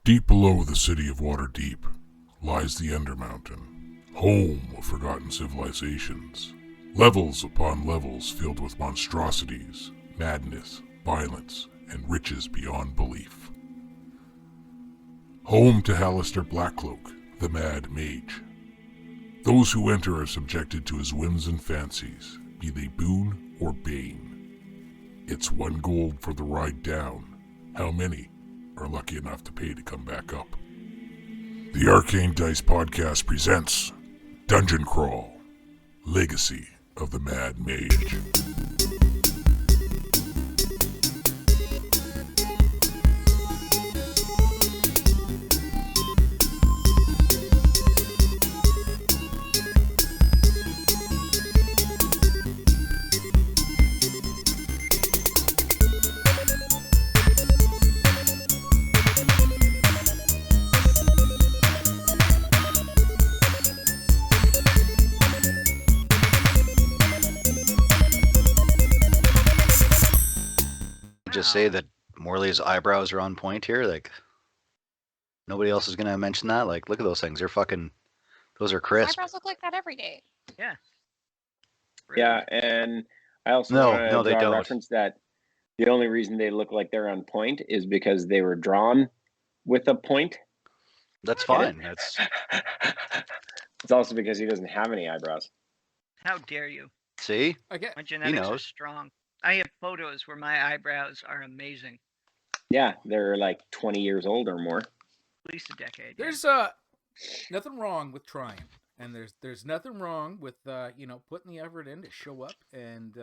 Deep below the city of Waterdeep lies the Undermountain, home of forgotten civilizations. Levels upon levels filled with monstrosities, madness, violence, and riches beyond belief. Home to HALASTER BLACKCLOAK, the Mad Mage. Those who enter are subjected to his whims and fancies, be they boon or bane. It's 1 gold for the ride down. How many are lucky enough to pay to come back up? The Arcane Dice Podcast presents Dungeon Crawl, Legacy of the Mad Mage. Just say that Morley's eyebrows are on point here. Like, nobody else is gonna mention that. Like, look at those things. They're fucking. Those are crisp. Eyebrows look like that every day. Yeah. Yeah, and I also No, want to no, they draw don't. a reference that the only reason they look like they're on point is because they were drawn with a point. That's fine. That's It's also because he doesn't have any eyebrows. How dare you? see. My genetics are knows. strong. I have photos where my eyebrows are amazing. Yeah, they're like 20 years old or more. At least a decade. yeah. There's nothing wrong with trying, and there's nothing wrong with putting the effort in to show up and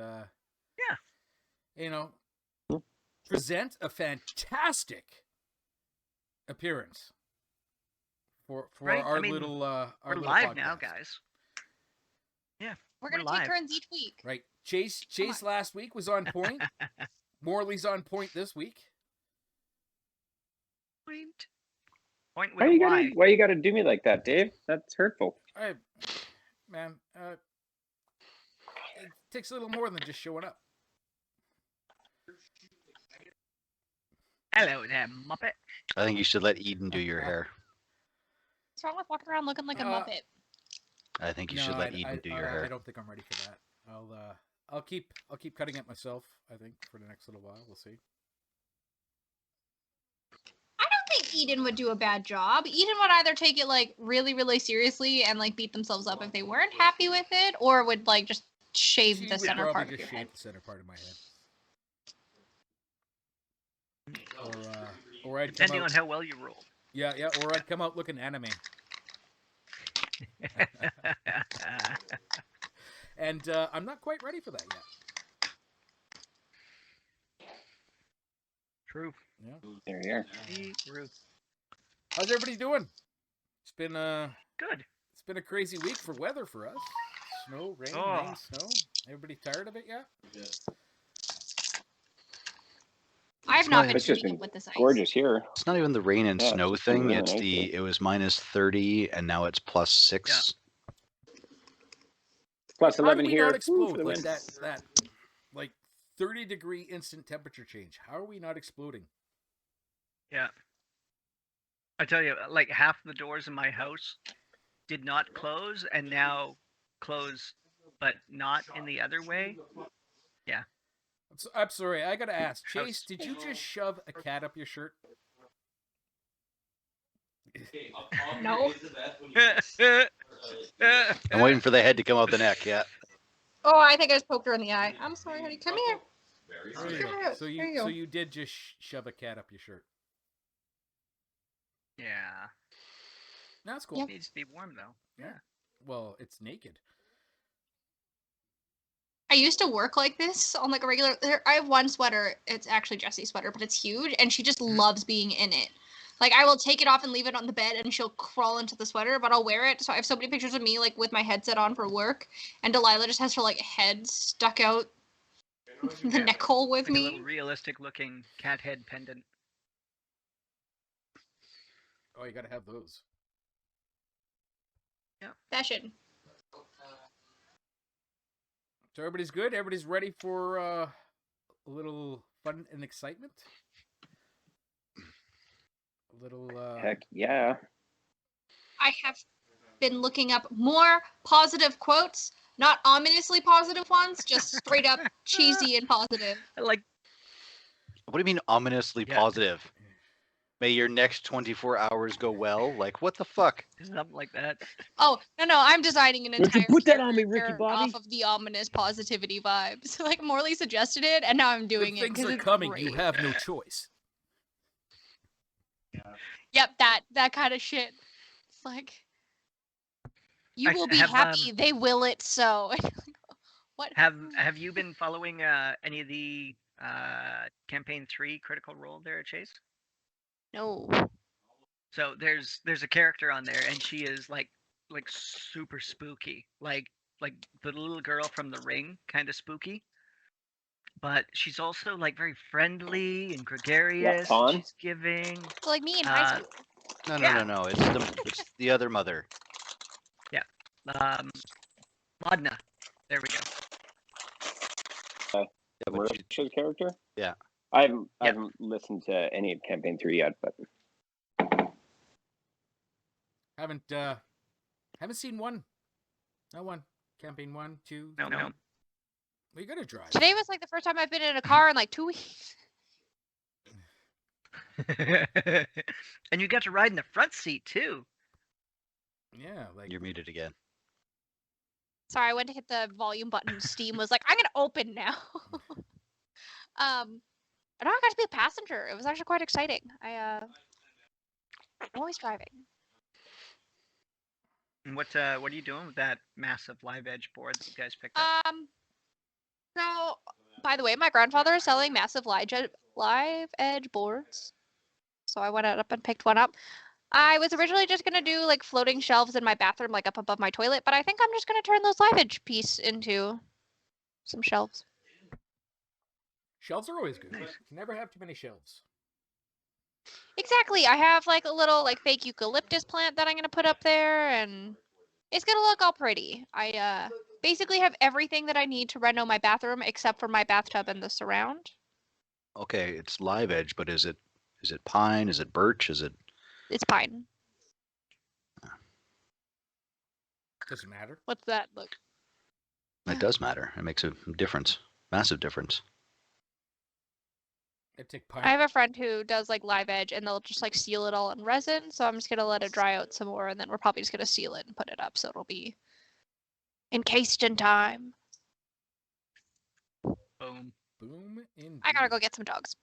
present a fantastic appearance for Right? our I mean, little We're little live now, podcast. guys. Yeah. We're gonna We're take live. turns each week. Right, Chase last week was on point. Morley's on point this week. Point with a Y. Why you gotta do me like that, Dave? That's hurtful. Man, it takes a little more than just showing up. Hello there, Muppet. I think you should let Eden do your hair. What's wrong with walking around looking like a muppet? I think you should let Eden do your I hair. don't think I'm ready for that. I'll keep cutting it myself. I think for the next little while, we'll see. I don't think Eden would do a bad job. Eden would either take it like really, really seriously and like beat themselves up if they weren't happy with it, or would like just shave She the would center probably part of just your shave head. the center part of my head. Or I'd come Depending on out, how well you roll. yeah, or I'd come out looking anime. And I'm not quite ready for that yet. True. Yeah. There you are. True. How's everybody doing? It's been Good. It's been a crazy week for weather for us. Snow, rain, Oh. rain, snow. Everybody tired of it yet? I've not It's been It's just keeping been up with this ice. gorgeous here. It's not even the rain and Yeah, snow it's been thing. really It's nice the. here. It was minus 30, and now it's plus 6. Plus How 11 did we here. not Woo, explode for the like win. that like 30-degree instant temperature change? How are we not exploding? Yeah. I tell you, like half the doors in my house did not close and now close, but not in the other way. I'm sorry, I gotta ask, House. Chase, did you just shove a cat up your shirt? No. I'm waiting for the head to come out the neck. Yeah. Oh, I think I just poked her in the eye. I'm sorry, honey. Come here. There you Come go. here. So There you you go. so you did just shove a cat up your shirt. Yeah. No, that's cool. Yep. Needs to be warm though. Yeah. Well, it's naked. I used to work like this on like a regular. I have one sweater. It's actually Jessie's sweater, but it's huge, and she just loves being in it. Like I will take it off and leave it on the bed, and she'll crawl into the sweater. But I'll wear it. So I have so many pictures of me like with my headset on for work, and Delilah just has her like head stuck out the Yeah. neck hole with Like a me. little realistic looking cat head pendant. Oh, you gotta have those. Fashion. So everybody's good? Everybody's ready for a little fun and excitement? A little Heck yeah. I have been looking up more positive quotes, not ominously positive ones, just straight up cheesy and positive. Like, What do you mean ominously Yeah. positive? May your next 24 hours go well? Like, what the fuck? something like that. Oh, no, I'm designing an Don't you entire put that on me, character Ricky Bobby. off of the ominous positivity vibes. Like, Morley suggested it, and now I'm doing Good it. things 'cause are it's coming. great. You have no choice. Yep, that kind of shit. It's like, you I will be have, happy, they will it so. What? Have you been following any of the campaign 3 Critical Role there, Chase? No. So there's a character on there, and she is like super spooky, like the little girl from The Ring, kind of spooky. But she's also like very friendly and gregarious. Fawn? And she's giving. So, like me in high school. No, Yeah. no. It's the other mother. Ladna. There we go. Yeah, but she- Marisha's character? Yeah. I haven't listened to any of Campaign 3 yet, but Haven't seen one. No one. Campaign 1, 2. No. Well, you gotta drive. Today was like the first time I've been in a car in like 2 weeks. And you got to ride in the front seat too. Yeah, like You're muted again. Sorry, I went to hit the volume button. Steam was like, I'm gonna open now. And I got to be a passenger. It was actually quite exciting. I'm always driving. And what are you doing with that massive live edge board that you guys picked up? So by the way, my grandfather is selling massive live edge boards. So I went up and picked one up. I was originally just gonna do like floating shelves in my bathroom, like up above my toilet, but I think I'm just gonna turn those live edge piece into some shelves. shelves are always good. You can never have too many shelves. Exactly. I have like a little like fake eucalyptus plant that I'm gonna put up there, and it's gonna look all pretty. I basically have everything that I need to reno my bathroom except for my bathtub and the surround. Okay, it's live edge, but is it pine? Is it birch? Is it? It's pine. Doesn't matter. What's that look? It does matter. It makes a difference, massive difference. I take pine. I have a friend who does like live edge, and they'll just like seal it all in resin. So I'm just gonna let it dry out some more, and then we're probably just gonna seal it and put it up, so it'll be encased in time. Boom. Boom. Indeed. I gotta go get some dogs.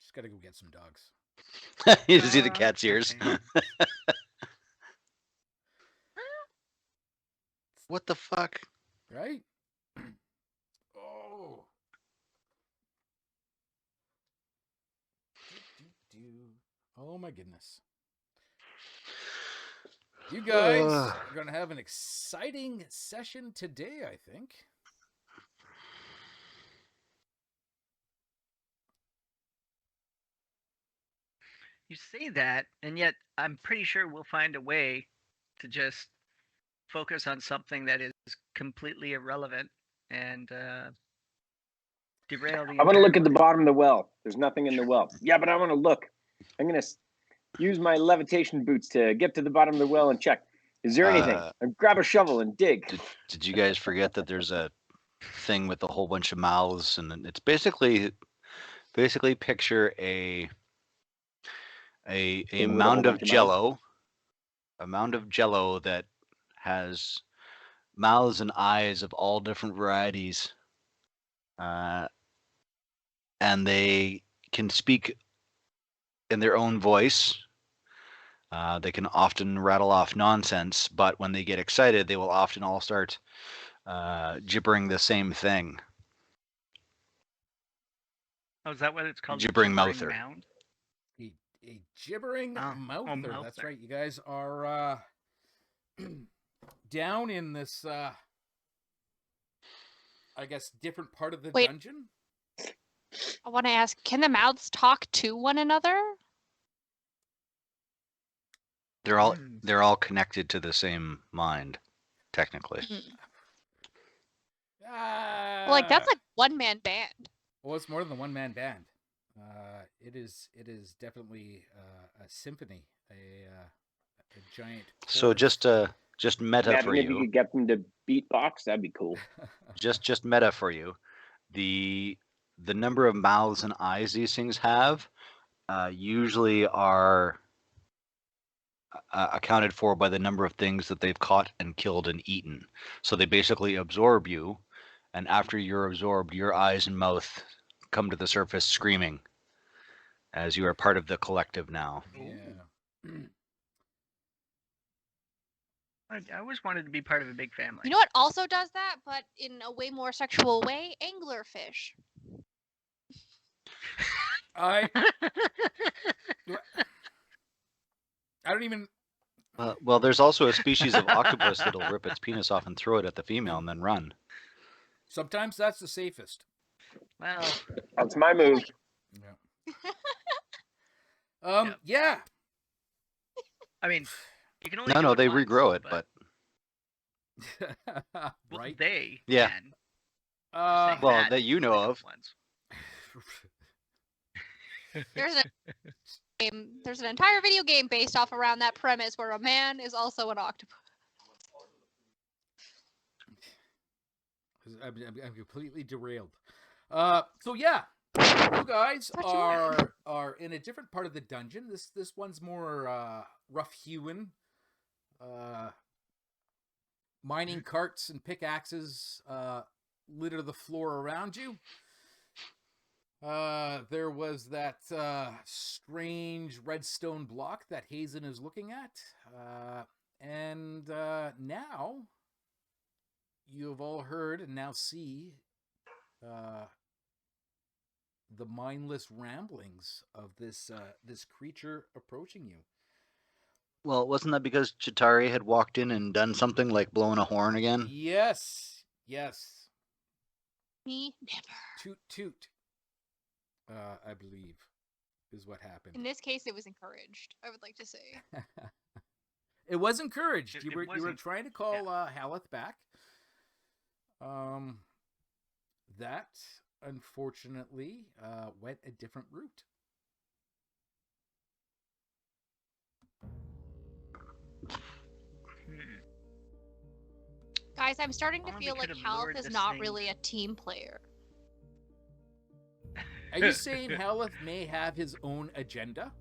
Just gotta go get some dogs. You see the cat's ears. Okay. What the fuck? Right? Oh. Oh my goodness. You guys are going to have an exciting session today, I think. You say that, and yet I'm pretty sure we'll find a way to just focus on something that is completely irrelevant and derail the. I want to look at the entire bottom of the well. There's nothing in the well. Yeah, but I want to look. I'm going to use my levitation boots to get to the bottom of the well and check. Is there anything? And grab a shovel and dig. Did you guys forget that there's a thing with a whole bunch of mouths, and it's basically picture a Thing with a whole mound of bunch of Jello, a mound of Jello that has mouths and eyes of all different varieties, and they can speak in their own voice. They can often rattle off nonsense, but when they get excited, they will often all start gibbering the same thing. Oh, is that what it's called? Gibbering Mouther. Mound? A gibbering mouther. mouther. That's right. You guys are down in this, I guess, different part of the Wait. dungeon. I want to ask, can the mouths talk to one another? They're all connected to the same mind, technically. Well, like that's like one-man band. Well, it's more than a one-man band. It is definitely a symphony, a giant. So chorus. just meta Imagine for if you you. could get them to beatbox, that'd be cool. Just meta for you. The number of mouths and eyes these things have usually are accounted for by the number of things that they've caught and killed and eaten. So they basically absorb you, and after you're absorbed, your eyes and mouth come to the surface screaming, as you are part of the collective now. Yeah. I always wanted to be part of a big family. You know what also does that, but in a way more sexual way? Anglerfish. I don't even. Well, there's also a species of octopus that'll rip its penis off and throw it at the female and then run. Sometimes that's the safest. Well, That's my move. Yeah. Yep. Yeah. I mean, you can only No, do no, it they once, regrow it, but well, Right. they Yeah. can. Just saying well, that you know only of. once. There's an entire video game based off around that premise where a man is also an octopus. I'm completely derailed. So yeah, you guys Thought you are in a different part of the dungeon. This one's more rough hewn. Mining carts and pickaxes litter the floor around you. There was that strange redstone block that Hazen is looking at. And now you have all heard and now see the mindless ramblings of this creature approaching you. Well, wasn't that because Chitauri had walked in and done something like blowing a horn again? Yes. Me never. Toot toot. I believe is what happened. In this case, it was encouraged. I would like to say. It was encouraged. It You were wasn't- trying to call Haleth back. That unfortunately went a different route. Guys, I'm starting to Only feel could like have lured Haleth is this not thing. really a team player. Are you saying Haleth may have his own agenda?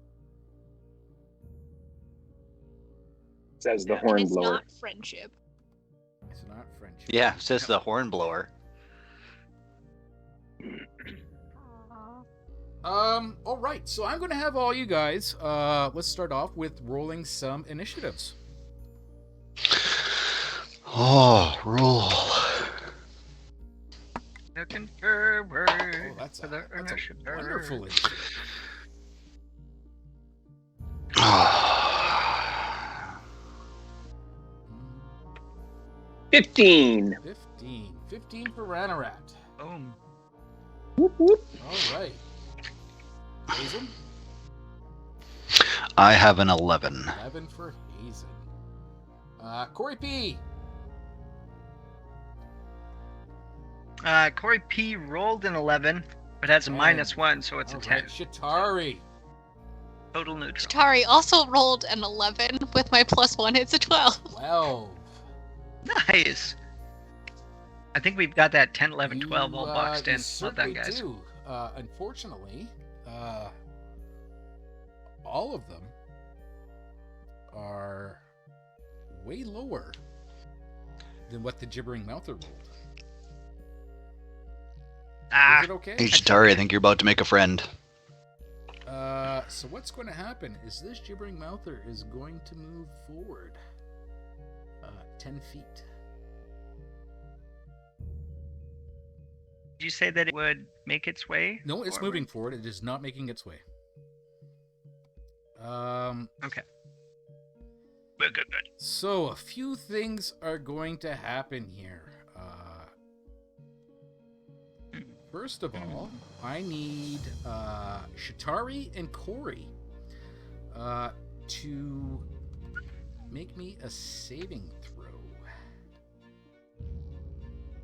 Says the And And horn it's blower. not friendship. It's not friendship. Yeah, says the horn blower. All right. So I'm going to have all you guys. Let's start off with rolling some initiatives. Oh, roll. Looking forward Oh, that's to a the initiative. wonderful initiative. 15. 15 for Ranarat. Boom. Whoop, whoop. All right. Hazen, I have an 11. 11 for Hazen. Corey P. Corey P rolled an 11, but has a Oh. -1, so it's a All 10. right, Chitauri. Total neutral. Chitauri also rolled an 11 with my +1. It's a 12. 12. Nice. I think we've got that 10, 11, 12 all You, boxed you in. Well certainly done, guys. do. Unfortunately, all of them are way lower than what the Gibbering Mouther rolled. Ah, Is it okay? Hey, Chitauri, I think you're about to make a friend. So what's going to happen is this Gibbering Mouther is going to move forward 10 feet. did you say that it would make its way? No, it's forward? moving forward. It is not making its way. Okay. Good. So a few things are going to happen here. First of all, I need Chitauri and Corey to make me a saving throw.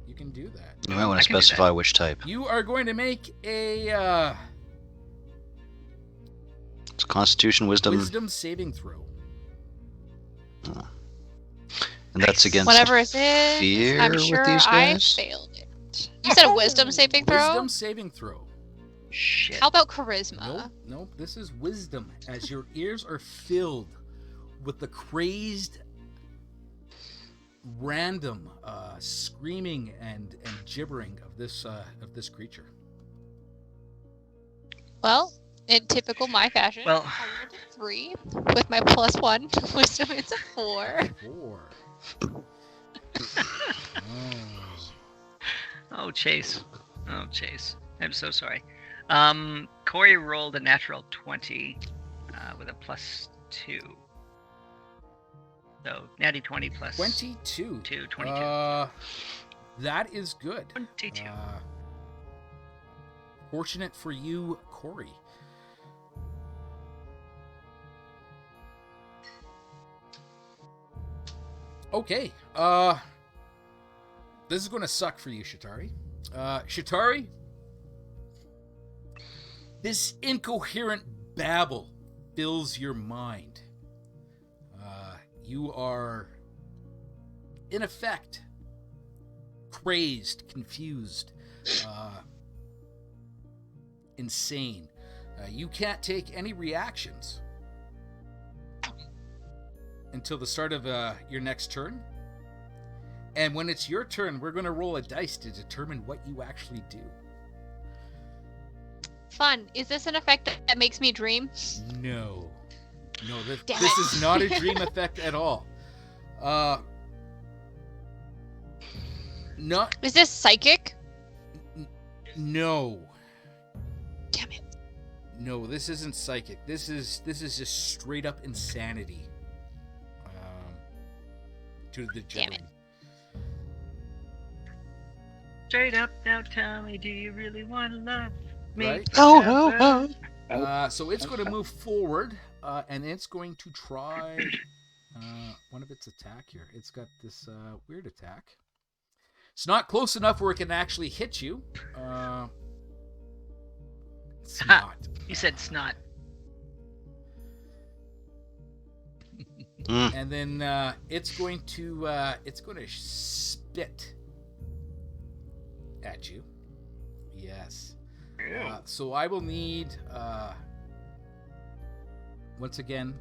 You can do that. You might want I to can do that. specify which type. You are going to make a It's Constitution, Wisdom. Wisdom saving throw. And that's against Whatever it is, fear I'm with sure these I guys? failed it. You said a wisdom saving throw? Wisdom saving throw. Shit. How about charisma? Nope. This is wisdom, as your ears are filled with the crazed, random screaming and gibbering of this creature. Well, in typical my fashion, Well- I rolled a 3 with my +1 wisdom. It's a 4. 4. Oh, Chase. Oh, Chase. I'm so sorry. Corey rolled a natural 20 with a +2. So, natty 20 plus 22. 22. That is good. 22. Fortunate for you, Corey. Okay. This is going to suck for you, Chitauri. Chitauri, this incoherent babble fills your mind. You are, in effect, crazed, confused, insane. You can't take any reactions until the start of your next turn. And when it's your turn, we're going to roll a dice to determine what you actually do. Fun. Is this an effect that makes me dream? No, this Damn is not a dream effect at all. Not Is this psychic? no. Damn it. No, this isn't psychic. This is just straight up insanity. Due to the Damn it. gibbering. Straight up, now tell me, do you really want to love me? Right. Oh, So it's going to move forward, and it's going to try one of its attack here. It's got this weird attack. It's not close enough where it can actually hit you. It's not. You said snot. And then it's going to spit at you. Yes. So I will need once again.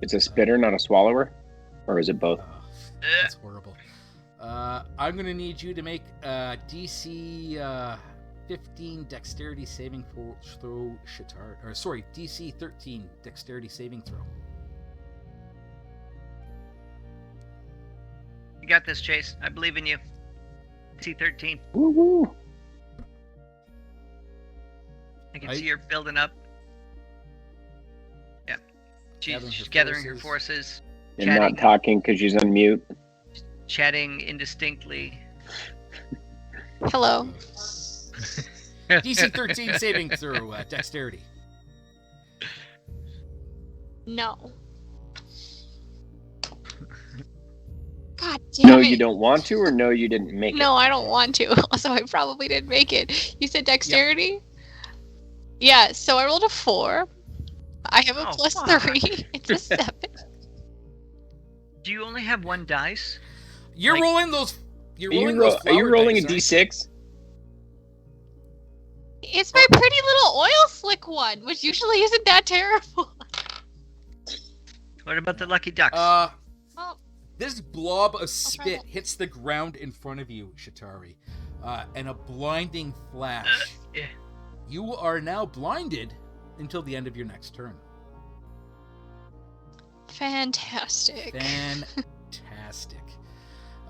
It's a spitter, not a swallower, or is it both? That's horrible. I'm going to need you to make DC 15 dexterity saving throw, Chitauri. Or sorry, DC 13 dexterity saving throw. You got this, Chase. I believe in you. C13. Woo woo! I can see you're building up. Yeah. Gathering She's her gathering her forces. forces, And Chatting. not talking because she's on mute. chatting indistinctly. Hello. DC 13 saving throw, dexterity. No. God damn No, it. you don't want to, or no, you didn't make it. No, I don't want to. So I probably didn't make it. You said dexterity? Yeah, so I rolled a 4. I have a Oh, plus fuck. 3. It's a 7. Do you only have one dice? You're Like- rolling those. You're Are you, rolling those. are you flower rolling a dice, aren't you? d6? It's my pretty little oil slick one, which usually isn't that terrible. What about the lucky ducks? Oh, This blob of try spit that. hits the ground in front of you, Chitauri, and a blinding flash. Yeah. You are now blinded until the end of your next turn. fantastic. Fantastic.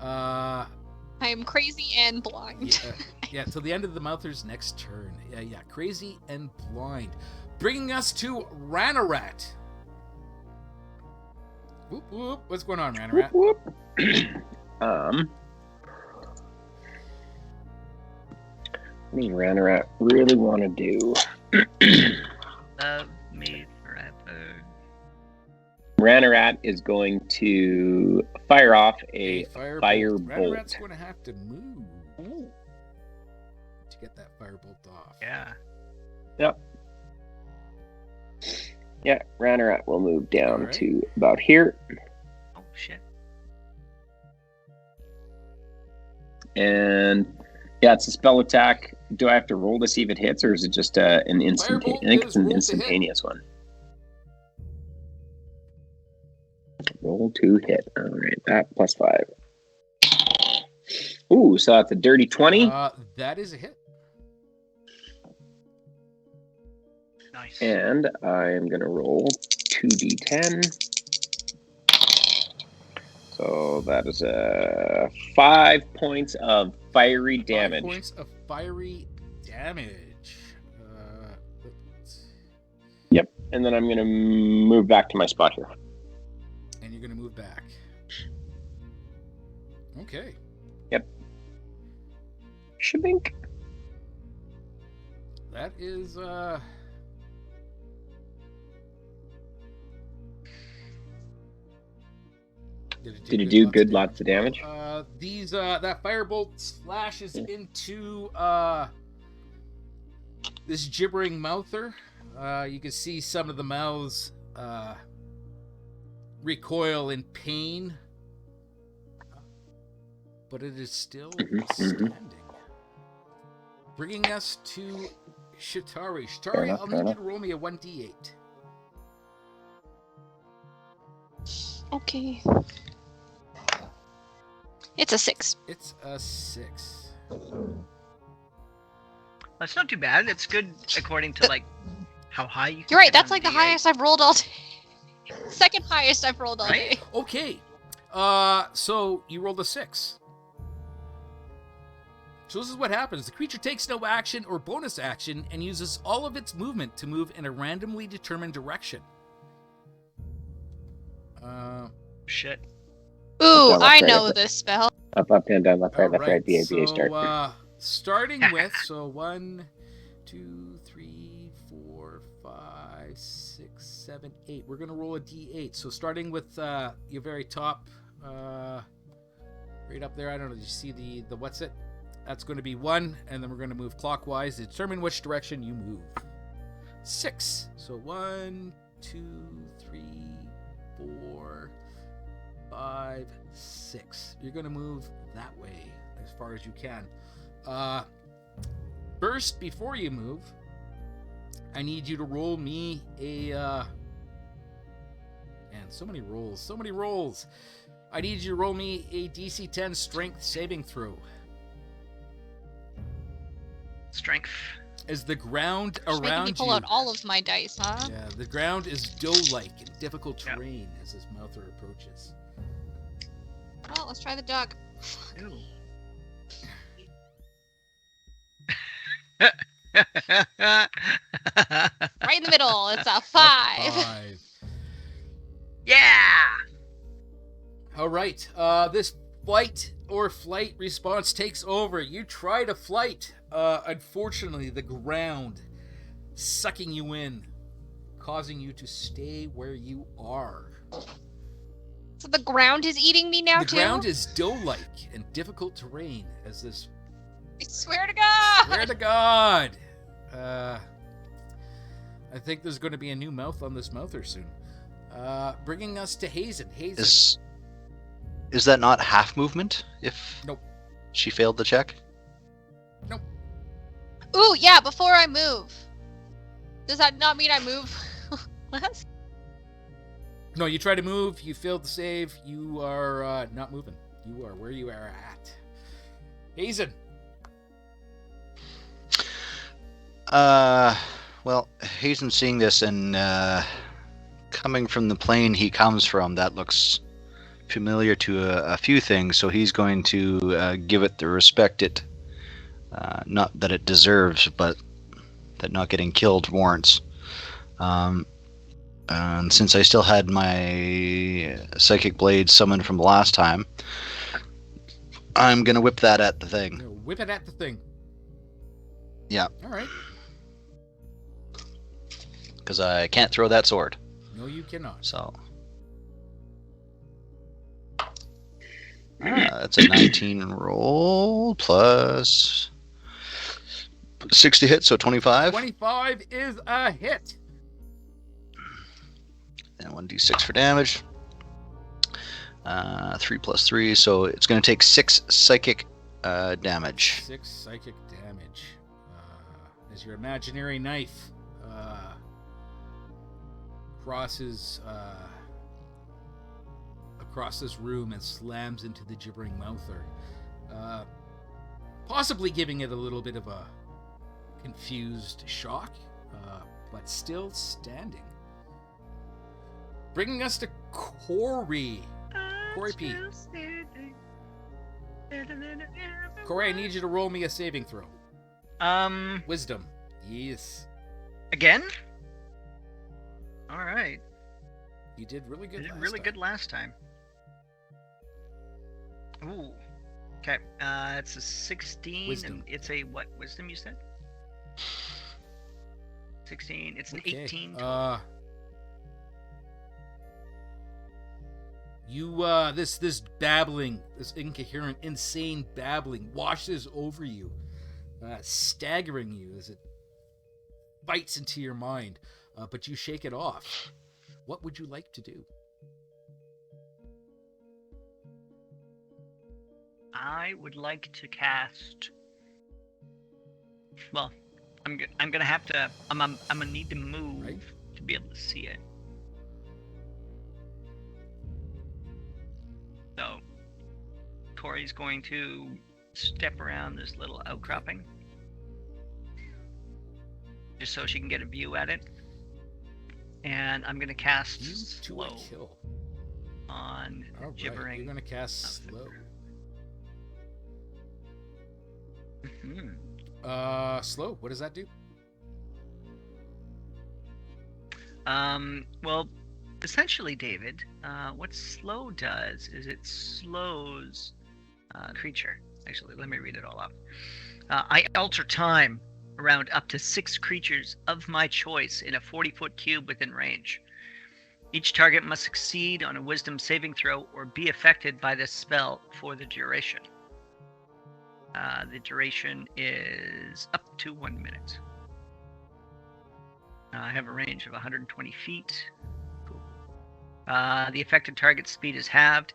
Uh, I am crazy and blind. yeah, till the end of the Mouther's next turn. Yeah, crazy and blind. Bringing us to Ranarat. Whoop, whoop. What's going on, Ranarat? Whoop, whoop. What does Ranarat really want to do? Love me forever. Ranarat is going to fire off a Firebolt. firebolt. Ranarat's going to have to move to get that firebolt off. Yeah. Yep. Yeah, Rannerat will move down Alright. to about here. Oh shit. And yeah, it's a spell attack. Do I have to roll to see if it hits, or is it just an instant? Firebolt I think is it's an roll to hit. instantaneous one. Roll to hit. All right, that plus 5. Ooh, so that's a dirty 20. That is a hit. Nice. And I am going to roll 2d10. So that is 5 points of fiery damage. 5 points of fiery damage. Yep, and then I'm going to move back to my spot here. And you're going to move back. Okay. Yep. Shabink. That is Did it do good lots of damage? That firebolt slashes into this gibbering mouther. You can see some of the mouths recoil in pain, but it is still standing. Bringing us to Chitauri. Chitauri, I'll need you to roll me a 1d8. Okay. It's a 6. It's a 6. That's not too bad. It's good according to like how high you can You're right, get that's on like the D8. highest I've rolled all day. Second highest I've rolled all day. Okay. So you rolled a 6. So this is what happens. The creature takes no action or bonus action and uses all of its movement to move in a randomly determined direction. Shit. Ooh, Left, I right, know left. this spell. Up, down, down, left, right, left, Alright, right, BA, BA, start. So, starting with, 1, 2, 3, 4, 5, 6, 7, 8. We're going to roll a d8. So starting with your very top, right up there, I don't know, did you see the what's it? That's going to be 1, and then we're going to move clockwise to determine which direction you move. 6. So 1, 2, 3, 4, 5, 6. You're going to move that way as far as you can. First, before you move, I need you to roll me a... Man, so many rolls. I need you to roll me a DC 10 strength saving throw. Strength. As the ground Just making me around pull you... out all of my dice, huh? Yeah, the ground is dough-like and difficult terrain as this mouther approaches. Well, let's try the duck. Ooh. Right in the middle. It's a 5. 5. Yeah. All right. This fight or flight response takes over. You try to flight. Unfortunately, the ground sucking you in, causing you to stay where you are. So the ground is eating me now, The too? ground is dough-like and difficult terrain as this... I swear to God! Swear to God! I think there's going to be a new mouth on this mouther soon. Bringing us to Hazen. Hazen. Is that not half movement if Nope. she failed the check? Nope. Ooh, yeah, before I move. Does that not mean I move less? No, you try to move, you failed to save, you are not moving. You are where you are at. Hazen. Well, Hazen seeing this and coming from the plane he comes from, that looks familiar to a few things, so he's going to give it the respect it, not that it deserves, but that not getting killed warrants. And since I still had my Psychic Blade summoned from the last time, I'm going to whip that at the thing. Whip it at the thing. Yeah. All right. Because I can't throw that sword. No, you cannot. So. That's a 19 roll plus 60 hit, so 25. 25 is a hit. and 1d6 for damage. 3 plus 3, so it's going to take 6 psychic damage. 6 psychic damage. As your imaginary knife crosses across this room and slams into the Gibbering Mouther, possibly giving it a little bit of a confused shock, but still standing. Bringing us to Corey. Corey P. Corey, I need you to roll me a saving throw. Wisdom. Yes. Again? All right. You did really good. You did really good last time. Ooh. Okay. It's a 16. Wisdom. And it's a what? Wisdom, you said? 16. It's an Okay. 18. This babbling, this incoherent, insane babbling washes over you, staggering you as it bites into your mind, but you shake it off. What would you like to do? I would like to cast. Well, I'm gonna have to. I'm gonna need to move Right. to be able to see it. So, Corey's going to step around this little outcropping, just so she can get a view at it. And I'm gonna cast You to a slow kill. on All right, Gibbering. you're gonna cast slow. Mhm. Slow. What does that do? Well, essentially, David, what slow does is it slows creature. Actually, let me read it all up. I alter time around up to 6 creatures of my choice in a 40-foot cube within range. Each target must succeed on a wisdom saving throw or be affected by this spell for the duration. The duration is up to 1 minute. I have a range of 120 feet. Cool. The affected target's speed is halved.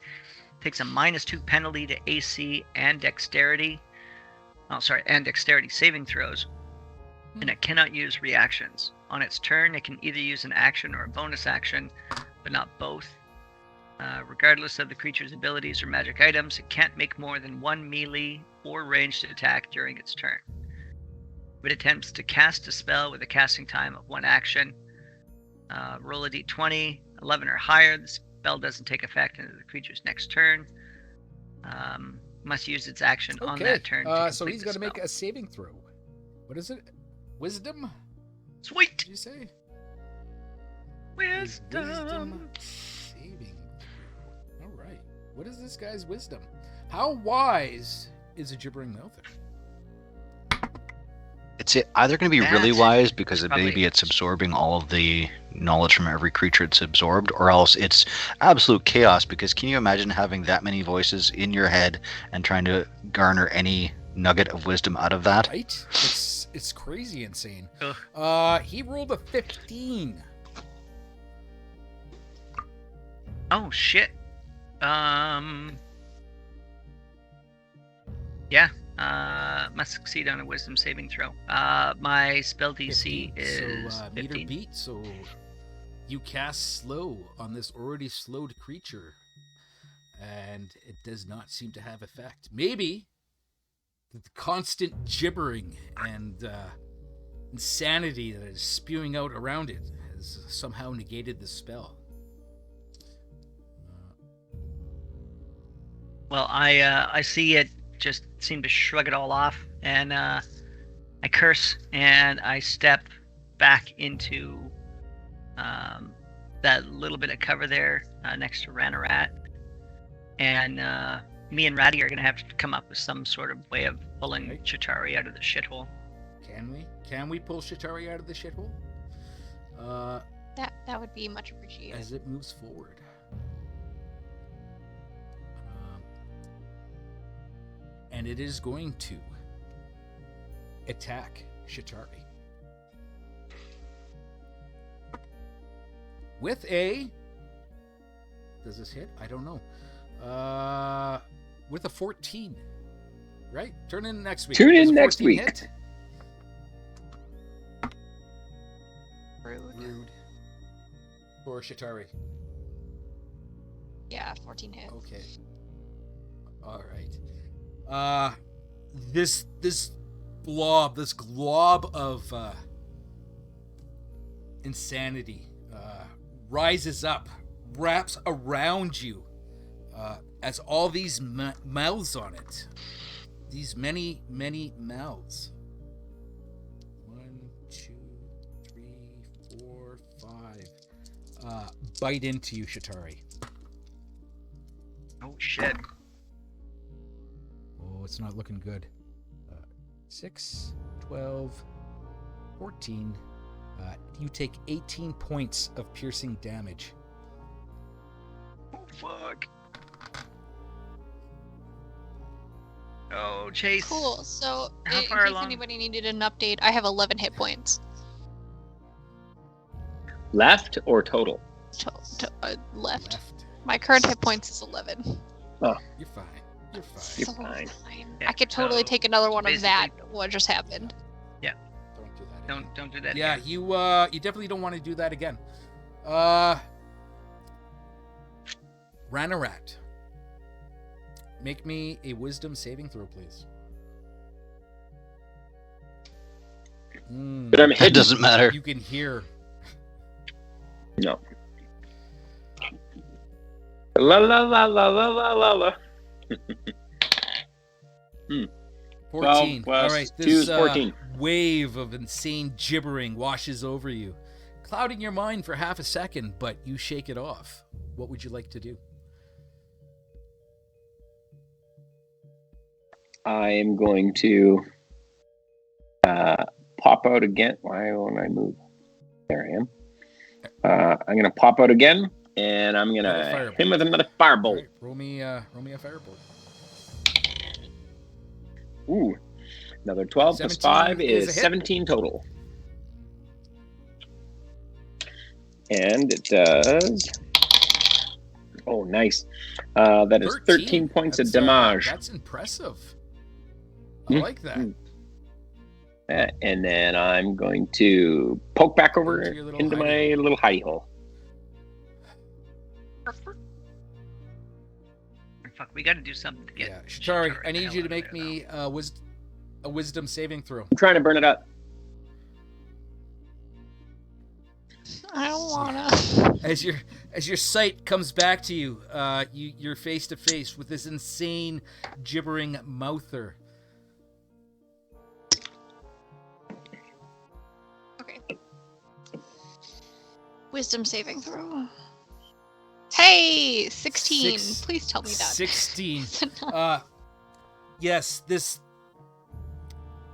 Takes a -2 penalty to AC and dexterity. And dexterity saving throws. And it cannot use reactions. On its turn, it can either use an action or a bonus action, but not both. Regardless of the creature's abilities or magic items, it can't make more than 1 melee or ranged attack during its turn. If it attempts to cast a spell with a casting time of 1 action, roll a d20, 11 or higher. The spell doesn't take effect until the creature's next turn. Must use its action on that turn. To So complete he's the got to make spell. a saving throw. What is it? Wisdom? Sweet Did you say? wisdom. Saving throw. All right. What is this guy's wisdom? How wise is a Gibbering Mouther? It's either going to be really That wise because is probably- maybe it's absorbing all of the knowledge from every creature it's absorbed, or else it's absolute chaos because can you imagine having that many voices in your head and trying to garner any nugget of wisdom out of that? Right? It's crazy insane. Ugh. He rolled a 15. Oh shit. Yeah. Must succeed on a wisdom saving throw. My spell DC 15. is So meter 15. beat. So you cast slow on this already slowed creature, and it does not seem to have effect. Maybe the constant gibbering and insanity that is spewing out around it has somehow negated the spell. Well, I see it just seem to shrug it all off, and I curse and I step back into that little bit of cover there next to Ranarat, and me and Ratty are gonna have to come up with some sort of way of pulling Right. Chitauri out of the shithole. Can we pull Chitauri out of the shithole? That would be much appreciated. As it moves forward. And it is going to attack Chitauri. with a... Does this hit? I don't know. With a 14. Right? Turn in next week. Tune in Does a next 14 week. hit? Rude. For Chitauri. Yeah, 14 hits. Okay. All right. This glob of insanity rises up, wraps around you, as all these mouths on it. These many, many mouths. 1, 2, 3, 4, 5. Bite into you, Chitauri. Oh shit. Oh, it's not looking good. 6, 12, 14. You take 18 points of piercing damage. Oh fuck. Oh, Chase. Cool. So, How in far case along? anybody needed an update, I have 11 hit points. Left or total? Left. My current hit points is 11. You're fine. You're fine. You're So fine. Yeah, I could totally so take another one of that. basically- What just happened? Don't do that. Again. Don't do that. Yeah, again. you definitely don't want to do that again. Ranarat. Make me a wisdom saving throw, please. But I'm It hidden. doesn't matter. You can hear. No. La la la la la la la la. 14. 12 All plus right, 2 this is 14. wave of insane gibbering washes over you, clouding your mind for half a second, but you shake it off. What would you like to do? I am going to pop out again. Why won't I move? There I am. I'm going to pop out again, and I'm going Another to firebolt. hit him with another All firebolt. right, roll me a firebolt. Ooh. Another 12 plus 17 5 is a is hit. 17 total. And it does... Oh, nice. That is 13 points of That's, damage. That's impressive. I Mm, like that. mm. And then I'm going to poke back over Into your little into my hidey hole. little hidey hole. Fuck, we gotta do something to get. Yeah, Chitauri, Chitauri I the need hell you to out of make there, me a wisdom saving throw. I'm trying to burn it up. I don't wanna. As your sight comes back to you, you're face to face with this insane gibbering mouther. Okay. Wisdom saving throw. Hey, 16. Please tell me that. 16. Yes, this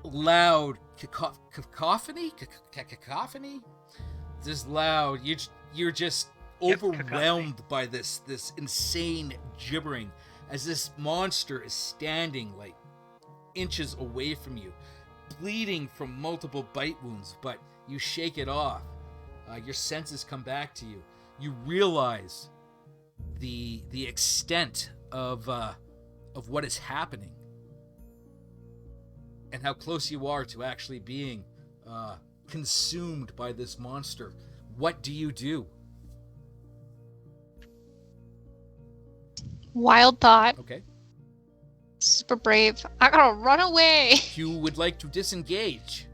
loud cacophony. This loud. You're just Yep, overwhelmed by this insane gibbering as this monster is standing like inches away from you, bleeding from multiple bite wounds. But you shake it off. Your senses come back to you. You realize the extent of what is happening and how close you are to actually being consumed by this monster. What do you do? Wild thought. Okay. Super brave. I gotta run away. You would like to disengage.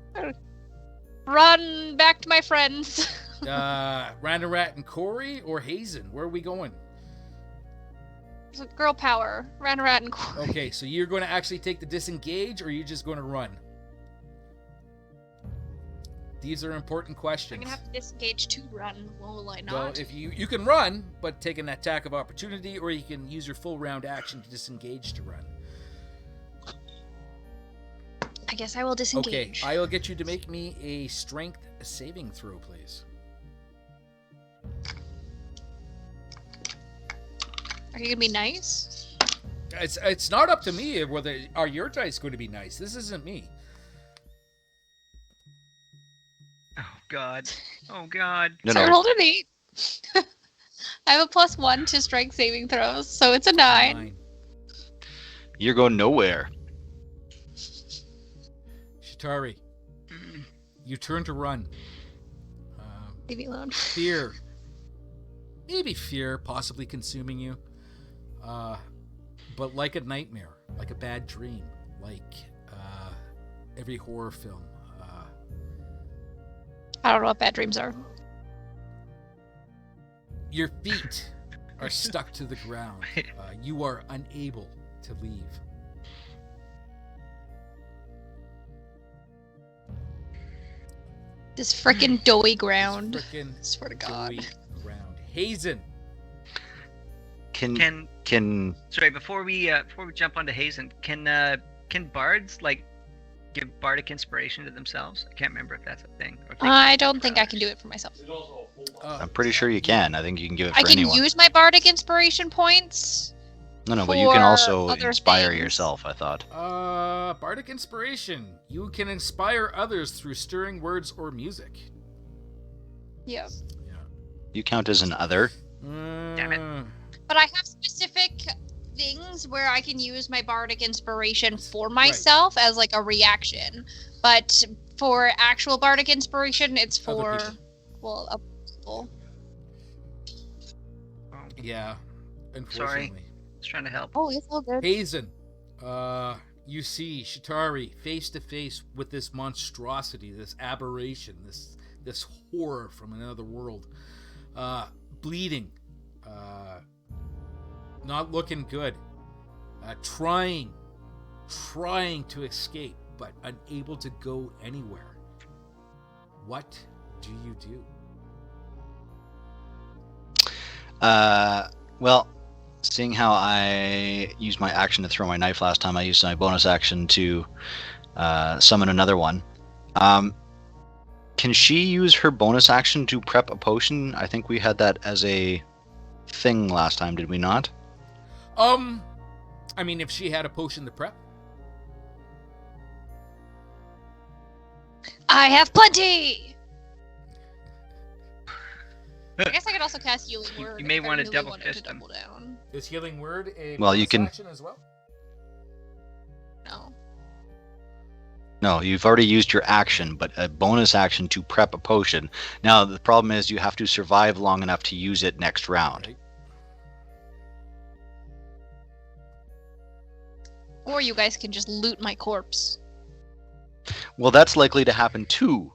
Run back to my friends. Ranarat and Corey or Hazen? Where are we going? Girl power. Ranarat and Corey. Okay, so you're going to actually take the disengage, or are you just going to run? These are important I'm questions. gonna have to disengage to run. Will I not? Well, if you can run, but take an attack of opportunity, or you can use your full round action to disengage to run. I guess I will disengage. Okay, I'll get you to make me a strength saving throw, please. Are you gonna be nice? It's not up to me whether are your dice going to be nice. This isn't me. Oh god. Oh god. No, So I no. rolled an 8. I have a +1 to strength saving throws, so it's a 9. You're going nowhere. Chitauri, you turn to run. Leave me alone. Fear. Maybe fear possibly consuming you. But like a nightmare, like a bad dream, like every horror film. I don't know what bad dreams are. Your feet are stuck to the ground. You are unable to leave. This frickin' doughy ground. Frickin' Swear to God. doughy ground. Hazen. Can Sorry, before we jump onto Hazen, can bards like give bardic inspiration to themselves? I can't remember if that's a thing. Or if they I can don't for think I others. can do it for myself. I'm pretty sure you can. I think you can give it for I can anyone. use my bardic inspiration points. No, but you can for also other inspire things. yourself, I thought. Bardic inspiration. You can inspire others through stirring words or music. Yeah. You count as an other. Damn it. But I have specific things where I can use my bardic inspiration for myself as like a reaction. But for actual bardic inspiration, it's Other for people. other people. Oh, Yeah. Sorry. Unfortunately. I was trying to help. Oh, it's all good. Hazen, you see Chitauri face to face with this monstrosity, this aberration, this horror from another world, bleeding, not looking good, trying to escape, but unable to go anywhere. What do you do? Well, seeing how I used my action to throw my knife last time, I used my bonus action to summon another one. Can she use her bonus action to prep a potion? I think we had that as a thing last time, did we not? I mean, if she had a potion to prep. I have plenty! I guess I could also cast Healing Word. You may if I wanna really double wanted to fist him. double down. Is Healing Word a Well, you bonus can- action as well? No. No, you've already used your action, but a bonus action to prep a potion. Now, the problem is you have to survive long enough to use it next round. Right. Or you guys can just loot my corpse. Well, that's likely to happen too.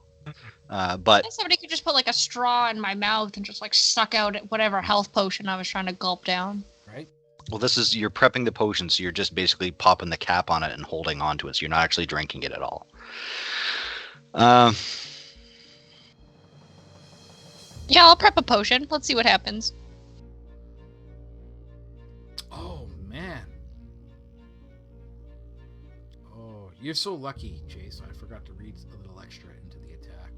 But If somebody could just put like a straw in my mouth and just like suck out whatever health potion I was trying to gulp down. Right. well, you're prepping the potion, so you're just basically popping the cap on it and holding on to it. So you're not actually drinking it at all. Yeah, I'll prep a potion. Let's see what happens. Oh, man. Oh, you're so lucky, Chase. I forgot to read a little extra into the attack.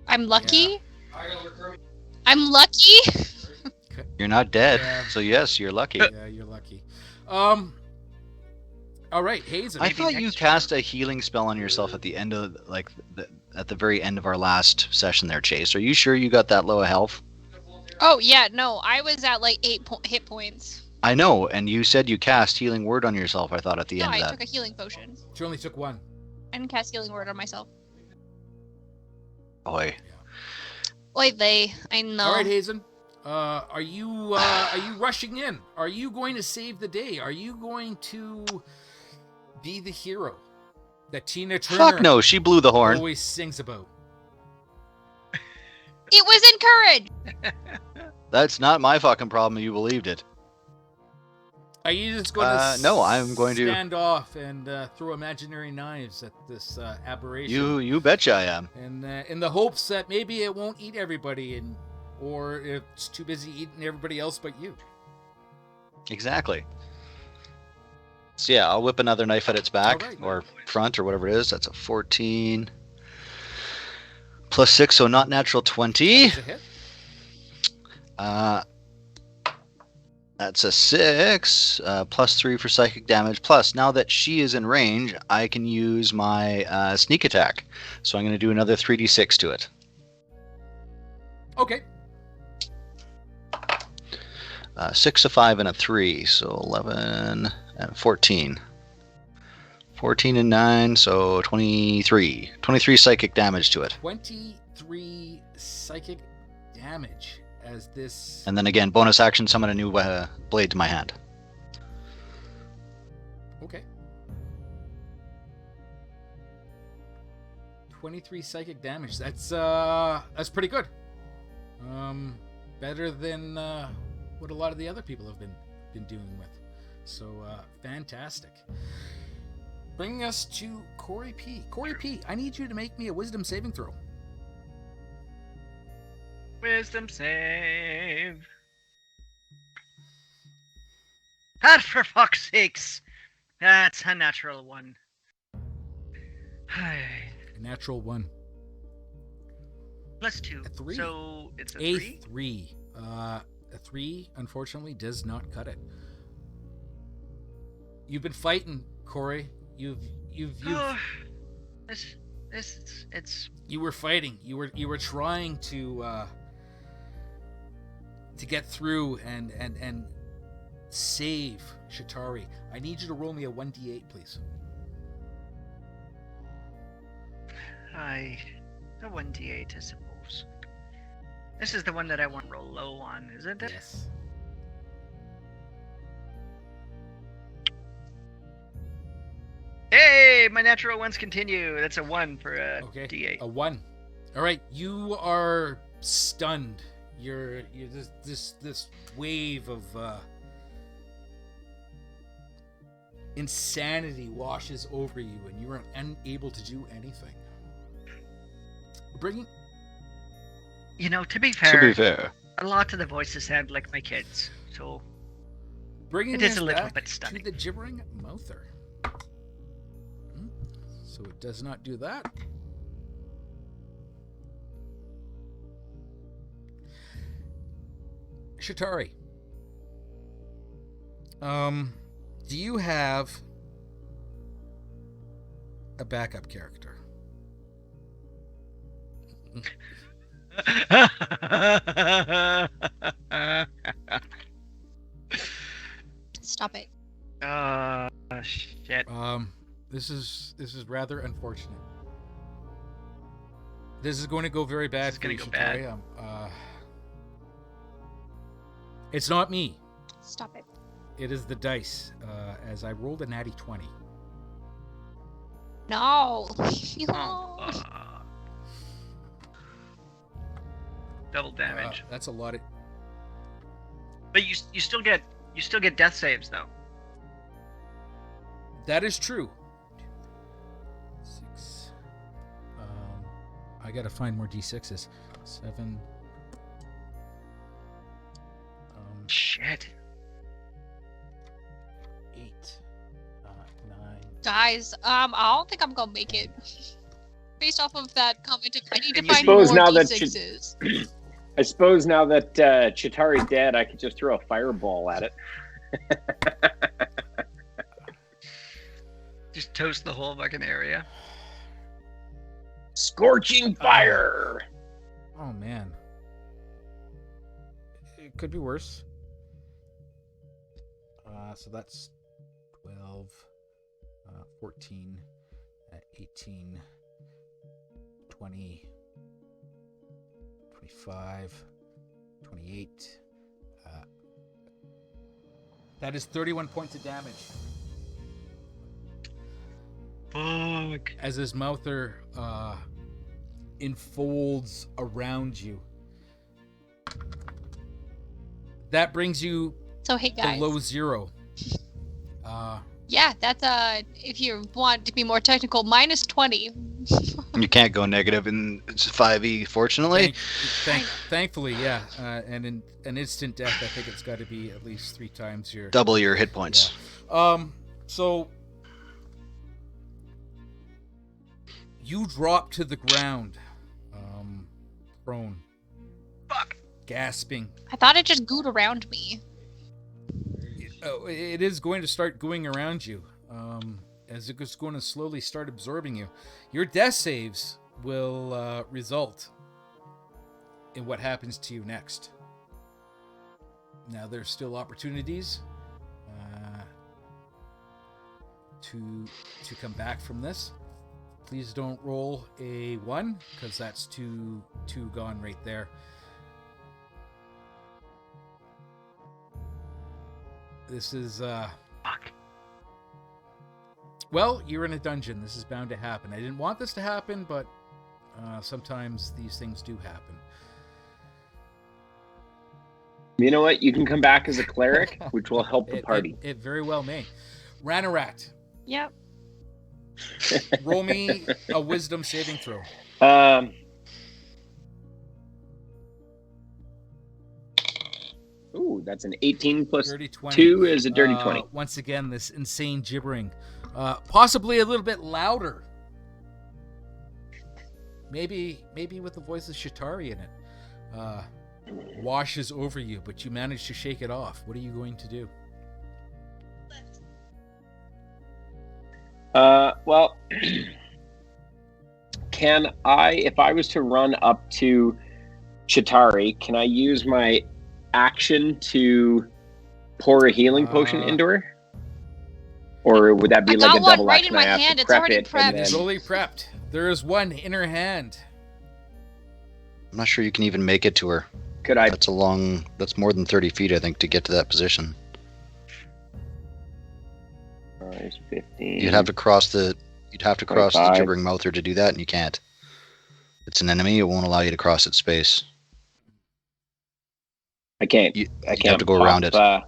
I'm lucky. I'm lucky. You're not dead, Yeah. so yes, you're lucky. Yeah, you're lucky. All right, Hazen. I Maybe thought you next cast a healing spell on yourself at the end of at the very end of our last session there, Chase. Are you sure you got that low a health? Oh yeah, no, I was at like 8 hit points. I know, and you said you cast healing word on yourself. I thought at the No, end of I that. took a healing potion. She only took one. I didn't cast healing word on myself. Boy, Oy vey, I know. All right, Hazen. Are you rushing in? Are you going to save the day? Are you going to be the hero that Tina Turner fuck no, she blew the horn. always sings about? It was encouraged. That's not my fucking problem. You believed it. Are you just going to No, I'm going to- stand off and throw imaginary knives at this aberration? You betcha I am. And in the hopes that maybe it won't eat everybody, or it's too busy eating everybody else but you. Exactly. So yeah, I'll whip another knife at its back, Alright. or front, or whatever it is. That's a 14. Plus 6, so not natural 20. That's a hit. That's a 6. Plus 3 for psychic damage. Plus, now that she is in range, I can use my sneak attack. So I'm going to do another 3d6 to it. Okay. 6, a 5, and a 3. So 11 and 14. 14 and 9, so 23. 23 psychic damage to it. 23 psychic damage as this... And then again, bonus action, summon a new blade to my hand. Okay. 23 psychic damage. That's pretty good. Better than what a lot of the other people have been doing with. So fantastic. Bringing us to Corey P. Corey P, I need you to make me a wisdom saving throw. Wisdom save. God, for fuck's sakes. That's a natural one. A natural 1. Plus 2. A 3. So it's a A 3? 3. A 3, unfortunately, does not cut it. You've been fighting, Corey. You've It's you were fighting. You were trying to get through and save Chitauri. I need you to roll me a 1d8, please. a 1d8, I suppose. This is the one that I want to roll low on, isn't it? Yes. Hey, my natural ones continue. That's a 1 for a d8. A 1. All right, you are stunned. You're this wave of insanity washes over you, and you are unable to do anything. Bringing. You know, to be fair, a lot of the voices sound like my kids, so Bringing it is us a little back bit stunning. to the Gibbering Mouther. So it does not do that. Chitauri. Do you have a backup character? Stop it. Shit. This is rather unfortunate. This is going to go very bad for you, Chitauri. It's not me. Stop it. It is the dice, as I rolled a natty 20. No. Double damage. That's a lot of... But you still get death saves though. That is true. 6. I gotta find more d6s. 7. Shit. 8. 9. Guys, I don't think I'm gonna make it. Based off of that comment, I need to And you find more suppose now that D6s. I suppose now that Chitauri's dead, I could just throw a fireball at it. Just toast the whole fucking area. Scorching fire! Oh, man. It could be worse. So that's 12, 14, 18, 20, 25, 28. That is 31 points of damage. Fuck. As his mouther enfolds around you. That brings you So hey guys. below 0. Yeah, that's if you want to be more technical, minus 20. You can't go negative in 5e, fortunately. Thankfully, yeah. And in an instant death, I think it's got to be at least 3 times your... Double your hit points. Yeah. So... You drop to the ground. Prone. Fuck. Gasping. I thought it just gooed around me. It is going to start going around you. As it's going to slowly start absorbing you. Your death saves will result. in what happens to you next. Now, there's still opportunities to come back from this. Please don't roll a 1, because that's two gone right there. This is Fuck. well, you're in a dungeon. This is bound to happen. I didn't want this to happen, but sometimes these things do happen. You know what? You can come back as a cleric, which will help the party. It very well may. Ranarat, Yep. roll me a wisdom saving throw. Ooh, that's an 18 plus Dirty 20. 2 is a dirty 20. Once again, this insane gibbering. Possibly a little bit louder. Maybe with the voice of Chitauri in it. Washes over you, but you manage to shake it off. What are you going to do? Well, can I, if I was to run up to Chitauri, can I use my action to pour a healing potion into her? Or would that be I like a got one double right action? in my I have hand. to It's prep already it, prepped. and It's then- fully prepped. There is one in her hand. I'm not sure you can even make it to her. Could I? That's that's more than 30 feet, I think, to get to that position. There's 15. You'd have to cross the 25. Gibbering Mouther to do that, and you can't. It's an enemy, it won't allow you to cross its space. I can't. You I can't have to go pop, around it. I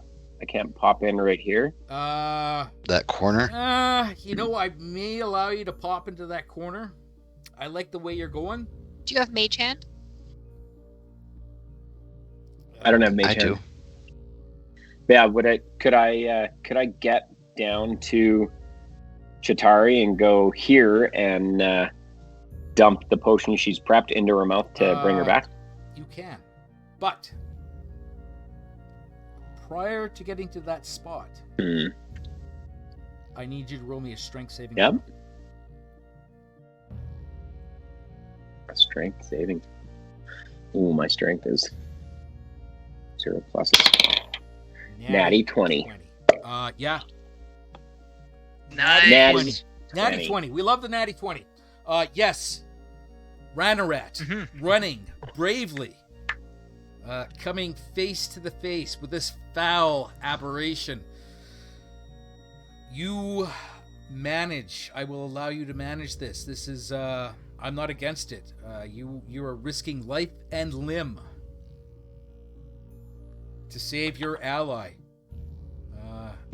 can't pop in right here. That corner? You know, I may allow you to pop into that corner. I like the way you're going. Do you have Mage Hand? I don't have mage I hand. do. Yeah, could I get down to Chitauri and go here and dump the potion she's prepped into her mouth to bring her back? You can. But prior to getting to that spot, I need you to roll me a strength saving Yep. throw. Strength saving. Ooh, my strength is 0 pluses. Natty 20. Yeah. Nice. Natty 20. Natty 20. 20. We love the Natty 20. Yes. Ranarat running bravely, coming face to the face with this foul aberration. You manage. I will allow you to manage this. This is, I'm not against it. You are risking life and limb to save your ally.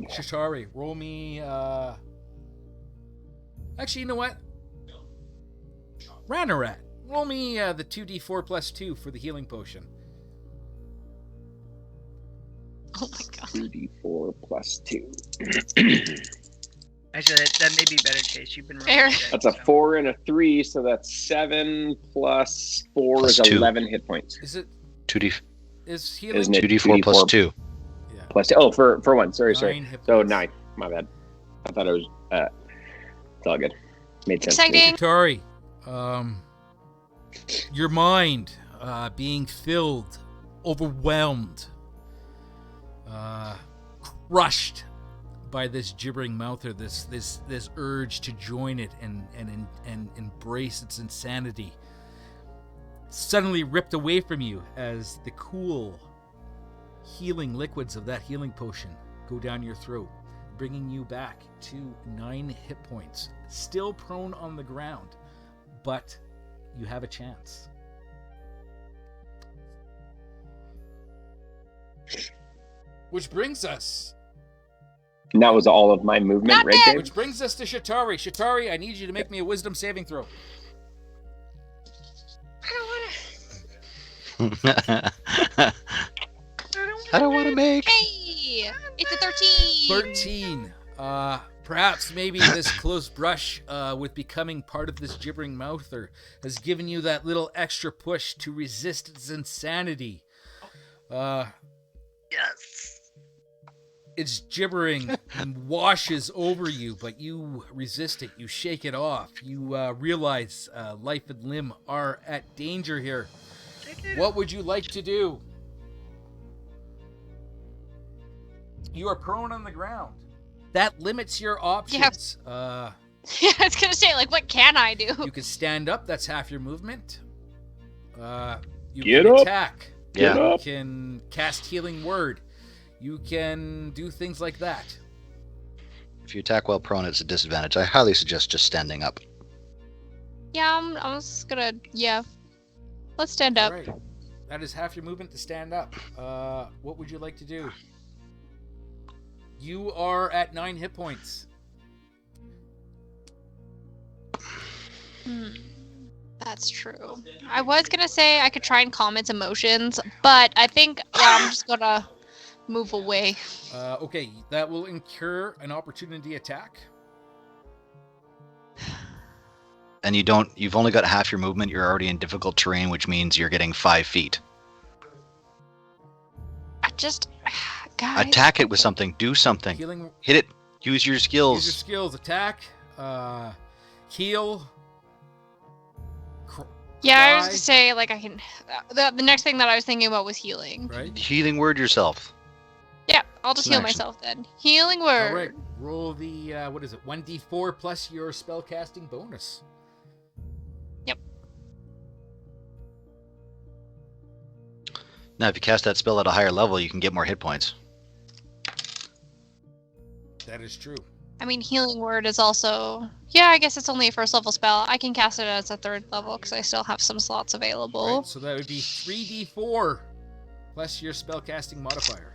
Chitauri, roll me, actually, you know what? Ranarat, roll me the 2d4 plus 2 for the healing potion. Oh my god. 2d4 plus 2. Actually, that may be better, Chase. You've been rolling Fair. good, That's a 4 and a 3, so that's 7 plus 4 Plus is 2. 11 hit points. Is it? 2d Is healing? Isn't it 2d4 plus 2. Yeah. Plus 2. Oh, for 1. Sorry. 9 hit So points. 9. My bad. I thought it was. It's all good. Made sense. to me. Exciting. Chitauri, your mind being filled, overwhelmed, crushed by this gibbering mouther, this urge to join it and embrace its insanity, suddenly ripped away from you as the cool, healing liquids of that healing potion go down your throat, bringing you back to 9 hit points. Still prone on the ground, but you have a chance. Which brings us And that was all of my movement, Not right, bad. Dave? Which brings us to Chitauri. Chitauri, I need you to make me a wisdom saving throw. I don't want to make. Hey! It's a 13! 13. Perhaps maybe this close brush with becoming part of this gibbering mouther has given you that little extra push to resist its insanity. Yes. Its gibbering washes over you, but you resist it. You shake it off. You realize life and limb are at danger here. What would you like to do? You are prone on the ground. That limits your options. Yeah, I was gonna say, like, what can I do? You can stand up. That's half your movement. You Get can up. attack. Yeah. You can cast Healing Word. You can do things like that. If you attack while prone, it's a disadvantage. I highly suggest just standing up. Yeah, I'm just gonna, let's stand up. All right. That is half your movement to stand up. What would you like to do? You are at 9 hit points. That's true. I was gonna say I could try and calm its emotions, but I think I'm just gonna move away. Okay, that will incur an opportunity attack. And you've only got half your movement. You're already in difficult terrain, which means you're getting 5 feet. Guys. Attack it with something. Do something. Healing. Hit it. Use your skills. Use your skills. Attack. Heal. Yeah, I was Cry. gonna say, like, I can. The next thing that I was thinking about was healing. Right. Healing word yourself. Yeah, I'll just It's an heal action. myself then. Healing word. All right. Roll the what is it? 1d4 plus your spellcasting bonus. Now, if you cast that spell at a higher level, you can get more hit points. That is true. I mean, healing word is also. Yeah, I guess it's only a first level spell. I can cast it as a 3rd level because I still have some slots available. Right, so that would be 3d4 plus your spellcasting modifier.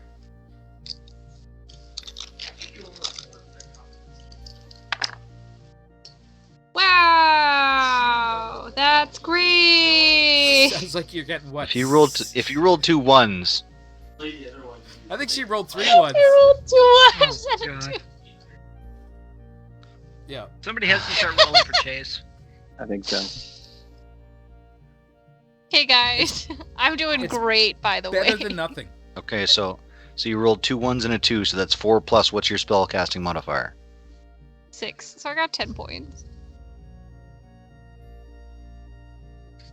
Wow, that's great. Sounds like you're getting what? If you rolled 2 1s, I think she rolled 3 ones. I rolled 2 ones Oh, and a God. 2. Yeah. Somebody has to start rolling for Chase. I think so. Hey guys, I'm doing It's great, by the way. Better than nothing. okay, so you rolled 2 1s and a 2, so that's 4 plus what's your spell casting modifier? 6, so I got 10 points.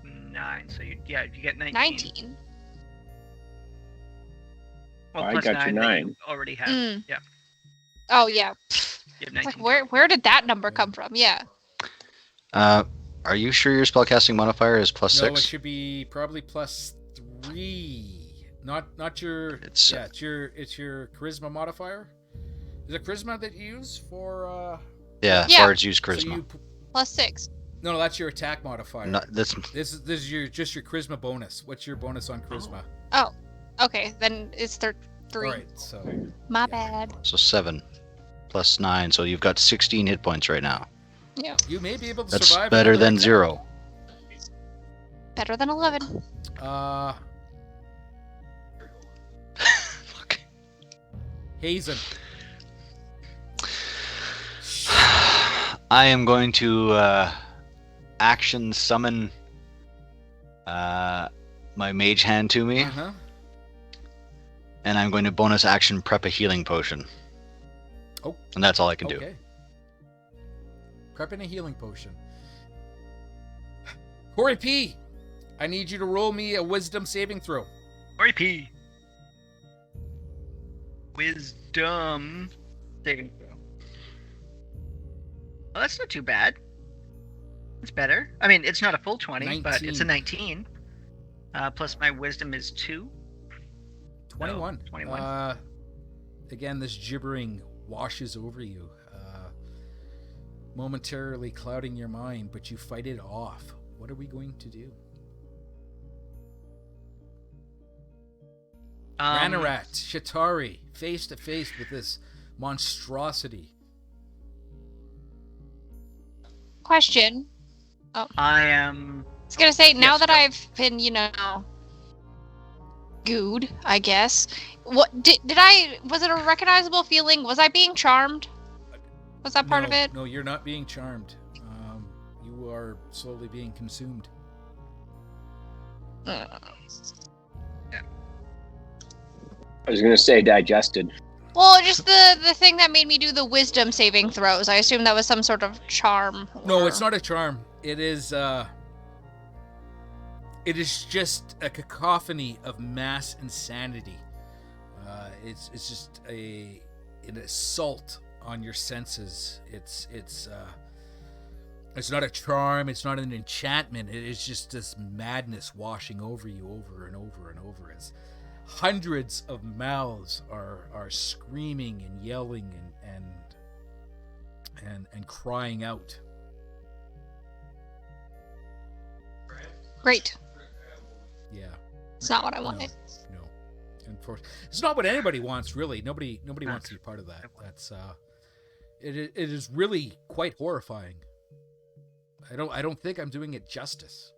9, so you get 19. 19. Well, I plus got you 9 that 9. you already have. Mm. Yeah, Oh yeah. you have It's 19. like where did that number come from? Yeah. Are you sure your spell casting modifier is plus No, it 6? should be probably plus 3. Not your. It's- it's your charisma modifier. Is it charisma that you use for? Yeah, Yeah. bards use So charisma. you, Plus 6. no, that's your attack modifier. That's This is just your charisma bonus. What's your bonus on charisma? Okay, then it's 3. All right, so My bad. so 7 plus 9, so you've got 16 hit points right now. Yeah. you may be able to That's survive. better another than attack. 0. Better than 11. Fuck. Hazen. I am going to action summon my mage hand to me, Uh-huh. and I'm going to bonus action prep a healing potion. Oh. And that's all I can do. Okay. Prepping a healing potion. Corey P, I need you to roll me a wisdom saving throw. RP. Wisdom saving throw. Well, that's not too bad. It's better. I mean, it's not a full 20, but it's a 19. Plus my wisdom is 2. 21. 21. Again, this gibbering washes over you, momentarily clouding your mind, but you fight it off. What are we going to do? Ranarat, Chitauri, face to face with this monstrosity. Question. I am. I was gonna say, now Yes, that go. I've been, gooed, I guess. What did I? Was it a recognizable feeling? Was I being charmed? Was that part of it? No, you're not being charmed. You are slowly being consumed. I was going to say digested. Well, just the thing that made me do the wisdom saving throws. I assume that was some sort of charm. No, or- it's not a charm. It is It is just a cacophony of mass insanity. It's just an assault on your senses. It's not a charm. It's not an enchantment. It is just this madness washing over you over and over and over. As hundreds of mouths are screaming and yelling and crying out. Great. Yeah. It's not what I wanted. No. It's not what anybody wants, really. Nobody wants to be part of that. That's it is really quite horrifying. I don't think I'm doing it justice.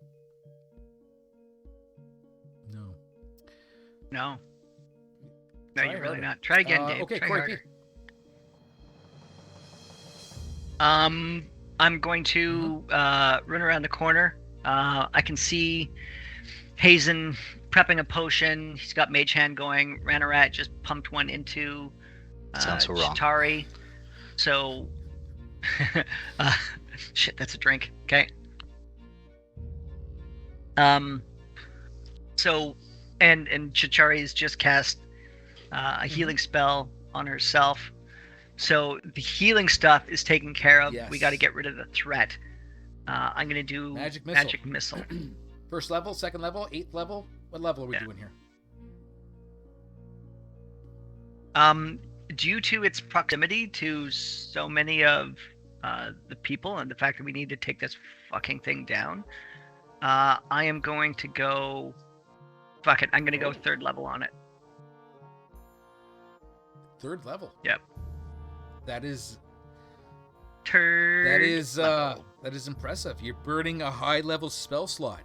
No. No, Try you're really harder. not. Try again, Dave. Okay, Try Corey P. harder. I'm going to run around the corner. I can see Hazen prepping a potion. He's got Mage Hand going. Ranarat just pumped one into Sounds so wrong. Chitauri. So, shit, that's a drink. Okay. So, and Chitauri's just cast a healing spell on herself. So the healing stuff is taken care of. Yes. We got to get rid of the threat. I'm gonna do Magic missile. First level, second level, 8th level. What level are we doing here? Due to its proximity to so many of the people and the fact that we need to take this fucking thing down, I am going to go. Fuck it, I'm gonna go 3rd level on it. 3rd level. Yep. That is Level. that is impressive. You're burning a high level spell slot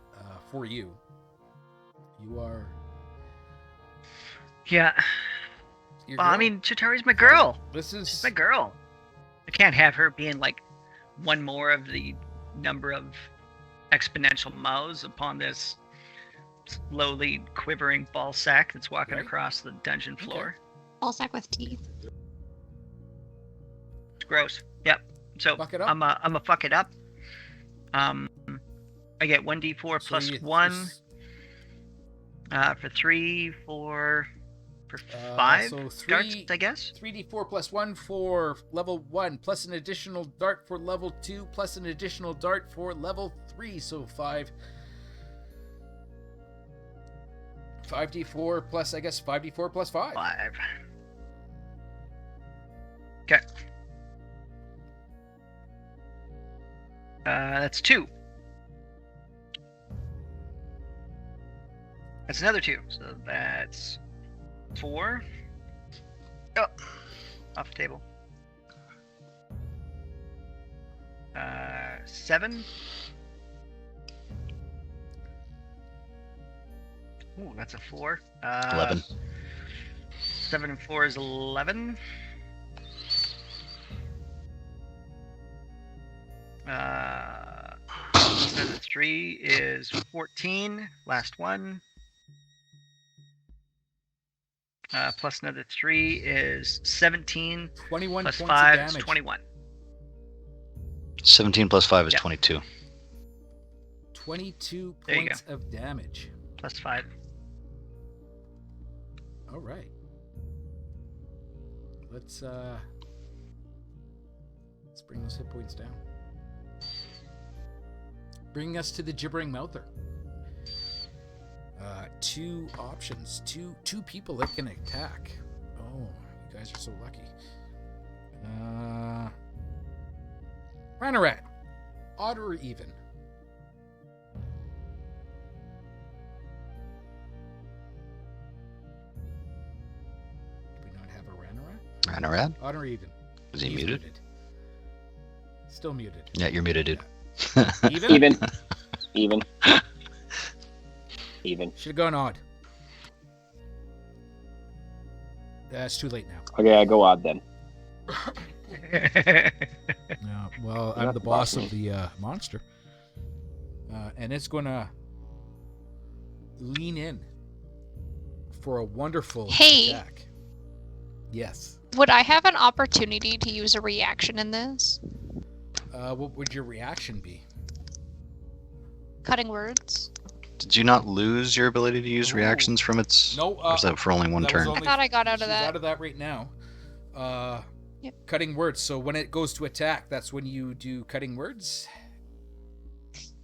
for you. You are. Yeah. Your Well, I girl. mean, Chitauri's my girl. This is She's my girl. I can't have her being like one more of the number of exponential mouths upon this slowly quivering ball sack that's walking Right. across the dungeon floor. Ball sack with teeth. It's gross. Yep. So Fuck it up. I'm a fuck it up. I get 1d4 So plus you- 1 for 3, for 5 so darts, 3 I guess. 3d4 plus 1 for level 1, plus an additional dart for level 2, plus an additional dart for level 3, so 5. 5d4 plus, I guess, 5d4 plus 5. 5. Okay. That's 2. That's another 2. So that's 4. Oh, off the table. 7. Ooh, that's a 4. 11. 7 and 4 is 11. Plus another 3 is 14. Last one. Plus another 3 is 17. 21 Plus points 5 of is damage. 21. 17 plus 5 is Yeah. 22. 22 There you points of damage. Plus 5. All right. Let's bring those hit points down. Bringing us to the Gibbering Mouther. 2 options, two people that can attack. Oh, you guys are so lucky. Ranarat, odd or even? Do we not have a Ranarat? Ranarad? Odd or even? Is he He's muted? Still muted. Yeah, you're muted, dude. Even? Even. Should have gone odd. It's too late now. Okay, I go odd then. No, well, I'm not the the boss boss of the monster. And it's going to lean in for a wonderful Hey. attack. Yes. Would I have an opportunity to use a reaction in this? What would your reaction be? Cutting words. Did you not lose your ability to use Oh. reactions from its... No, or is that for only one that was turn? only- I thought I got out of she's that. out of that right now. Yep. Cutting words. So when it goes to attack, that's when you do cutting words.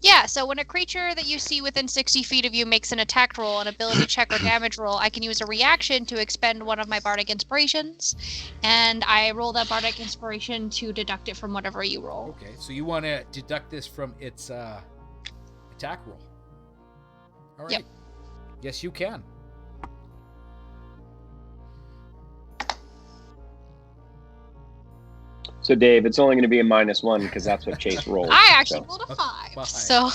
Yeah, so when a creature that you see within 60 feet of you makes an attack roll, an ability check, or damage roll, I can use a reaction to expend one of my bardic inspirations, and I roll that bardic inspiration to deduct it from whatever you roll. Okay, so you want to deduct this from its attack roll. All right. Yep. Yes, you can. So, Dave, it's only going to be a -1 because that's what Chase rolled. I actually so. rolled a Five. 5, so...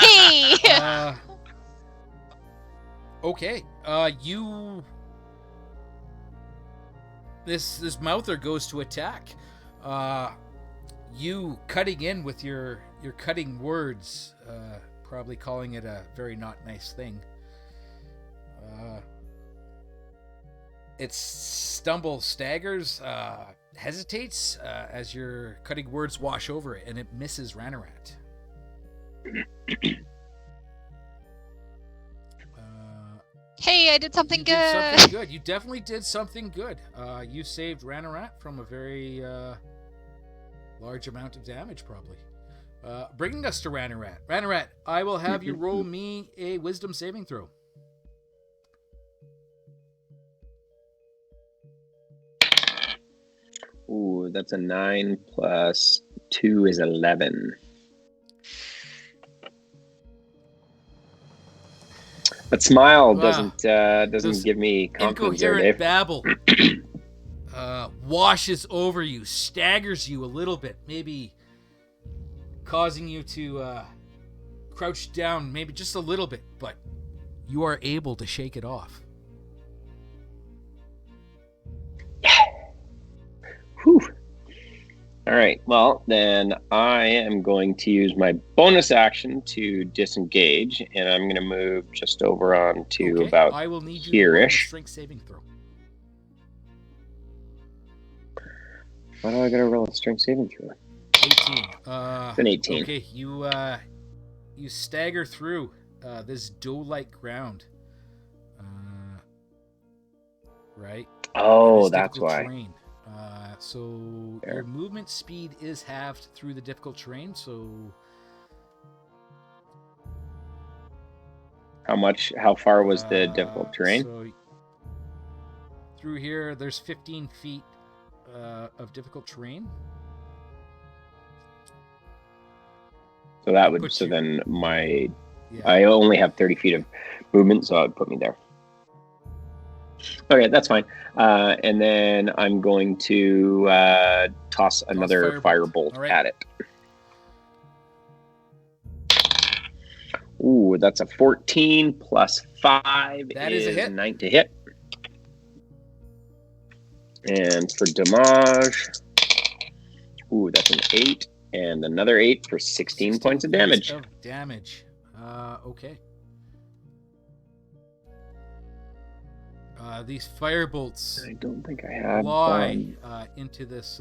Yay! Okay. You. This Mouther goes to attack. You cutting in with your cutting words, probably calling it a very not nice thing. It stumbles, staggers, hesitates as your cutting words wash over it, and it misses Ranarat. Hey, I did something You good! did something good. You definitely did something good. You saved Ranarat from a very large amount of damage, probably. Bringing us to Ranarat. Ranarat, I will have you roll me a wisdom saving throw. Ooh, that's a 9 plus 2 is 11. But smile Wow. doesn't This give me confidence there, Incoherent Dave. babble washes over you, staggers you a little bit, maybe causing you to crouch down maybe just a little bit, but you are able to shake it off. Whew. All right. Well, then I am going to use my bonus action to disengage, and I'm going to move just over on to Okay, about I will need you to roll a here-ish. strength saving throw. Why do I got to roll a strength saving throw? 18. An 18. Okay, you stagger through this dough-like ground. Right? Oh, This that's difficult why. terrain. So Fair. your movement speed is halved through the difficult terrain, so How far was the difficult terrain? So through here, there's 15 feet of difficult terrain. So that Put would. So you- then my Yeah. I only have 30 feet of movement, so it would put me there. Okay, that's fine. And then I'm going to toss another firebolt. firebolt All right. at it. Ooh, that's a 14 plus 5 That is a hit. 9 to hit. And for damage, ooh, that's an 8 and another 8 for 16 points of damage. Okay. These firebolts I don't think I have. fly into this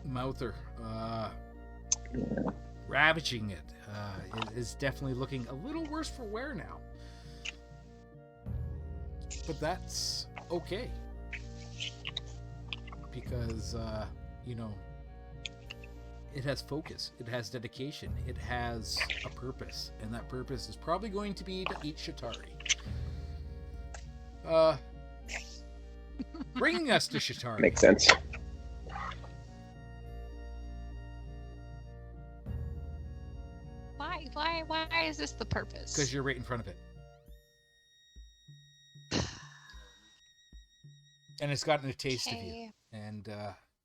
Mouther, ravaging it. It is definitely looking a little worse for wear now. But that's okay. Because, it has focus, it has dedication, it has a purpose, and that purpose is probably going to be to eat Chitauri. Bringing us to Chitauri. Makes sense. Why is this the purpose? Because you're right in front of it. And it's gotten a taste of you. Okay. And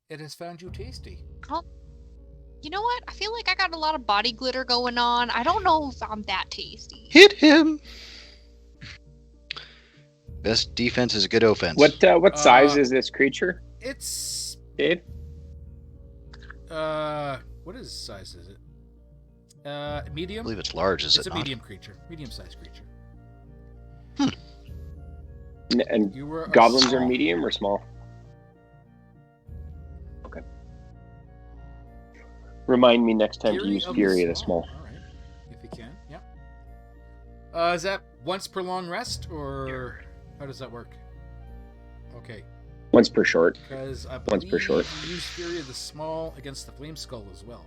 it has found you tasty. You know what? I feel like I got a lot of body glitter going on. I don't know if I'm that tasty. Hit him! Best defense is a good offense. What size is this creature, It's Dave? what is size is it? I Medium? believe it's large, is It's it a not? medium creature. Medium-sized creature. And You were a goblins are small. medium or small? Okay. Remind me next time to Fury use of Fury of the Small. All right, if you can, yeah. Is that once per long rest, or how does that work? Okay, Once per short. because I Once per short. you use Fury of the Small against the Flame Skull as well.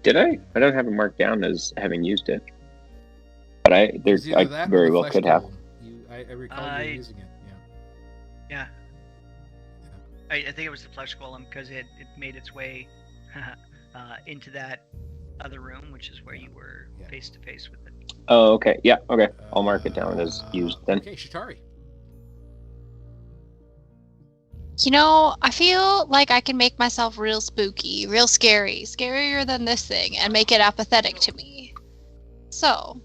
Did I? I don't have it marked down as having used it. But I It's either I that or very the well Flesh could have. Golem. I recall you using it. Yeah. Yeah. I think it was the flesh golem because it made its way into that other room, which is where you were Yeah. face to face with it. Oh, okay. Yeah, okay. I'll mark it down as used then. Okay, Chitauri. You know, I feel like I can make myself real spooky, real scary, scarier than this thing, and make it apathetic to me. So,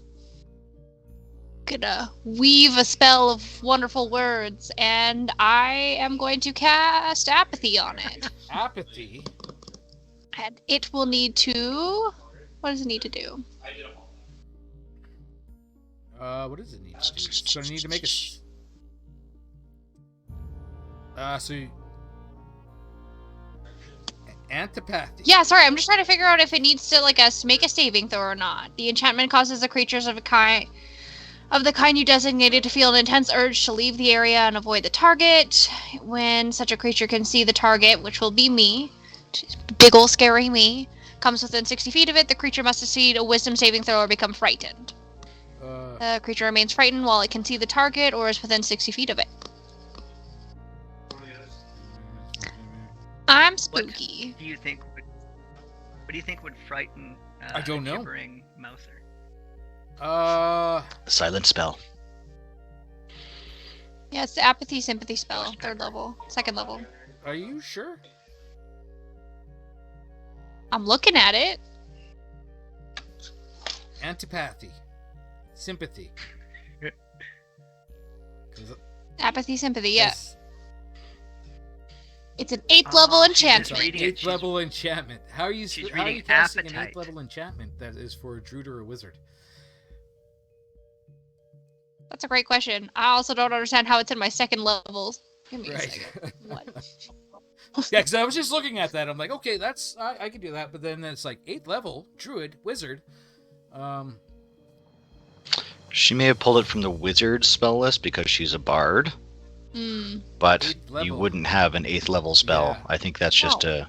gonna weave a spell of wonderful words, and I am going to cast apathy on it. Apathy. And it will need to... What does it need to do? What does it need to do? It's gonna need to make a... Antipathy. Yeah, sorry, I'm just trying to figure out if it needs to make a saving throw or not. The enchantment causes the creatures of the kind you designated to feel an intense urge to leave the area and avoid the target. When such a creature can see the target, which will be me, big ol' scary me, comes within 60 feet of it, the creature must succeed a wisdom saving throw or become frightened. The creature remains frightened while it can see the target or is within 60 feet of it. I'm spooky. What do you think would frighten I don't know. Gibbering Mouther? Silent spell. Yeah, it's the apathy sympathy spell, 3rd level, 2nd level. Are you sure? I'm looking at it. Antipathy. Sympathy. Apathy sympathy, yeah. Yes. It's an 8th level she's just enchantment. reading it. 8th level enchantment. How are you She's how are you reading casting an appetite. 8th level enchantment that is for a druid or a wizard? That's a great question. I also don't understand how it's in my 2nd levels. Give me a Right. second. What? Yeah, because I was just looking at that. I'm like, okay, that's I can do that. But then it's like 8th level, druid, wizard. She may have pulled it from the wizard spell list because she's a bard, Hmm. but 8th you level. wouldn't have an 8th level spell. Yeah. I think that's just Oh. a.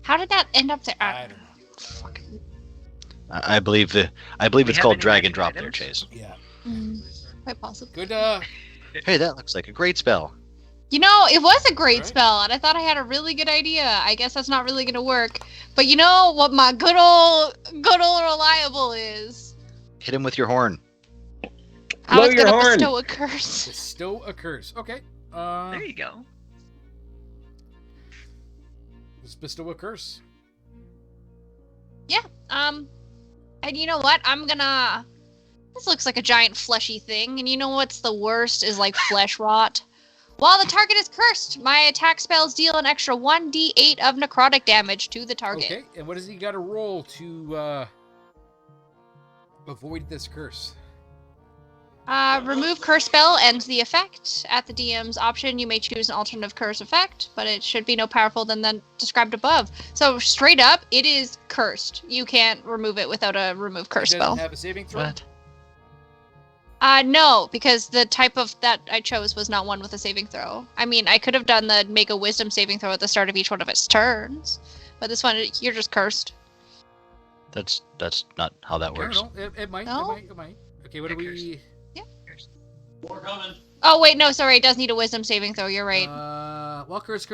How did that end up there? I don't know. I believe it's have called any drag magic and drop there, items? Chase. Yeah. Quite possible. Good. Hey, that looks like a great spell. You know, it was a great Right. spell, and I thought I had a really good idea. I guess that's not really gonna work. But you know what my good old reliable is? Hit him with your horn. I Blow was your gonna horn. bestow a curse. Bestow a curse. Okay. There you go. Let's bestow a curse. And you know what? This looks like a giant fleshy thing, and you know what's the worst is flesh rot. While the target is cursed, my attack spells deal an extra 1d8 of necrotic damage to the target. Okay. And what does he got to roll to avoid this curse? Remove curse spell ends the effect. At the DM's option, you may choose an alternative curse effect, but it should be no powerful than that described above. So straight up, it is cursed. You can't remove it without a remove curse It doesn't spell. have a saving throw. What? No, because the type of that I chose was not one with a saving throw. I mean, I could have done the make a wisdom saving throw at the start of each one of its turns, but this one, you're just cursed. That's not how that I works. don't know. It might. No? It might. Okay. What do Yeah, we? Oh wait, no, sorry, it does need a wisdom saving throw. You're right. Well, curse.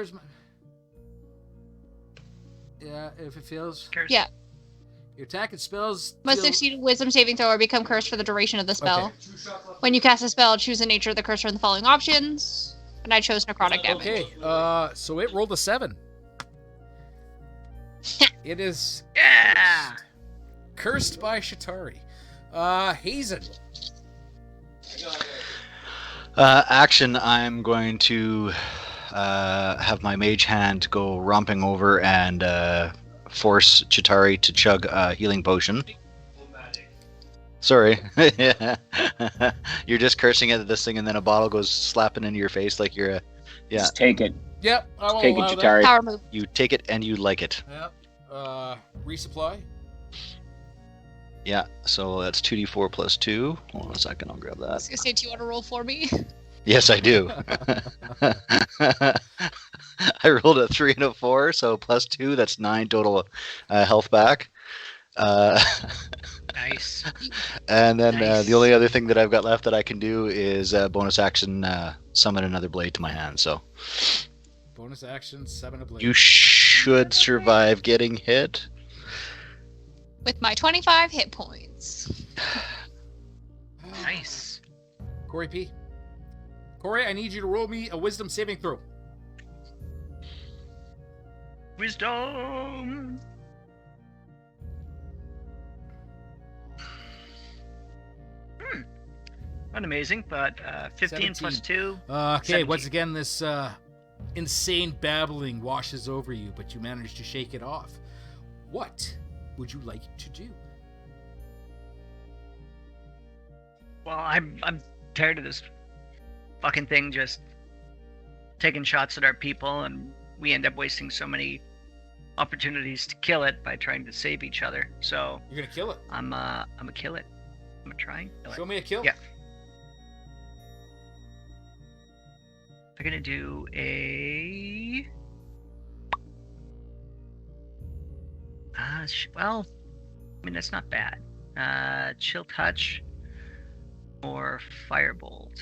Yeah, if it fails, Curse. Yeah. your attack and spells. Must deal- succeed a wisdom saving throw or become cursed for the duration of the spell. Okay. When you cast a spell, choose the nature of the curse from the following options. And I chose necrotic damage. Okay. So it rolled a 7. It is Yeah. cursed by Chitauri. Hazen. Action. I'm going to have my mage hand go romping over and force Chitauri to chug a healing potion. Sorry. You're just cursing at this thing, and then a bottle goes slapping into your face like you're a. Yeah. Just take it. Yep, I will Take it, allow that. Chitauri. Power move. You take it and you like it. Yep. Resupply. Yeah, so that's 2d4 plus 2. Hold on a second, I'll grab I was that. gonna say, do you want to roll for me? Yes, I do. I rolled a 3 and a 4, so plus 2, that's 9 total health back. Nice. And then Nice. the only other thing that I've got left that I can do is bonus action summon another blade to my hand. So Bonus action, 7 a blade. you should survive getting hit. With my 25 hit points. Nice. Corey P. Corey, I need you to roll me a wisdom saving throw. Wisdom. Not amazing, but 15 plus 2. Okay, 17. once again, this insane babbling washes over you, but you manage to shake it off. What would you like to do? Well, I'm tired of this fucking thing just taking shots at our people, and we end up wasting so many opportunities to kill it by trying to save each other. So You're gonna kill it. I'm gonna kill it. I'm gonna try and kill it. Show me a kill. Yeah. I'm gonna do a. Well, I mean that's not bad. Chill touch or firebolt.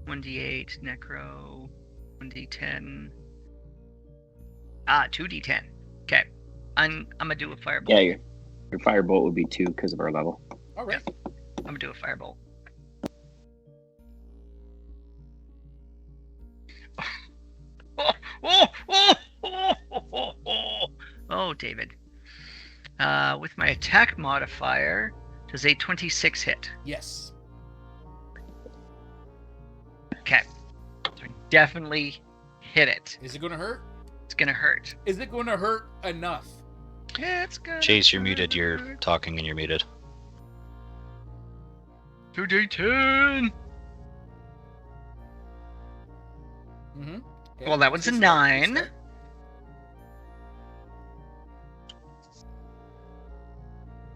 1d8 necro, 1d10. 2d10. Okay, I'm gonna do a firebolt. Yeah, your firebolt would be 2 because of our level. All right. I'm gonna do a firebolt. Oh, David. With my attack modifier, does a 26 hit? Yes. Okay. So I definitely hit it. Is it gonna hurt? It's gonna hurt. Is it gonna hurt enough? It's gonna Chase, you're muted. You're hurt. talking and you're muted. 2d10. Mm-hmm. Well, that was a 9.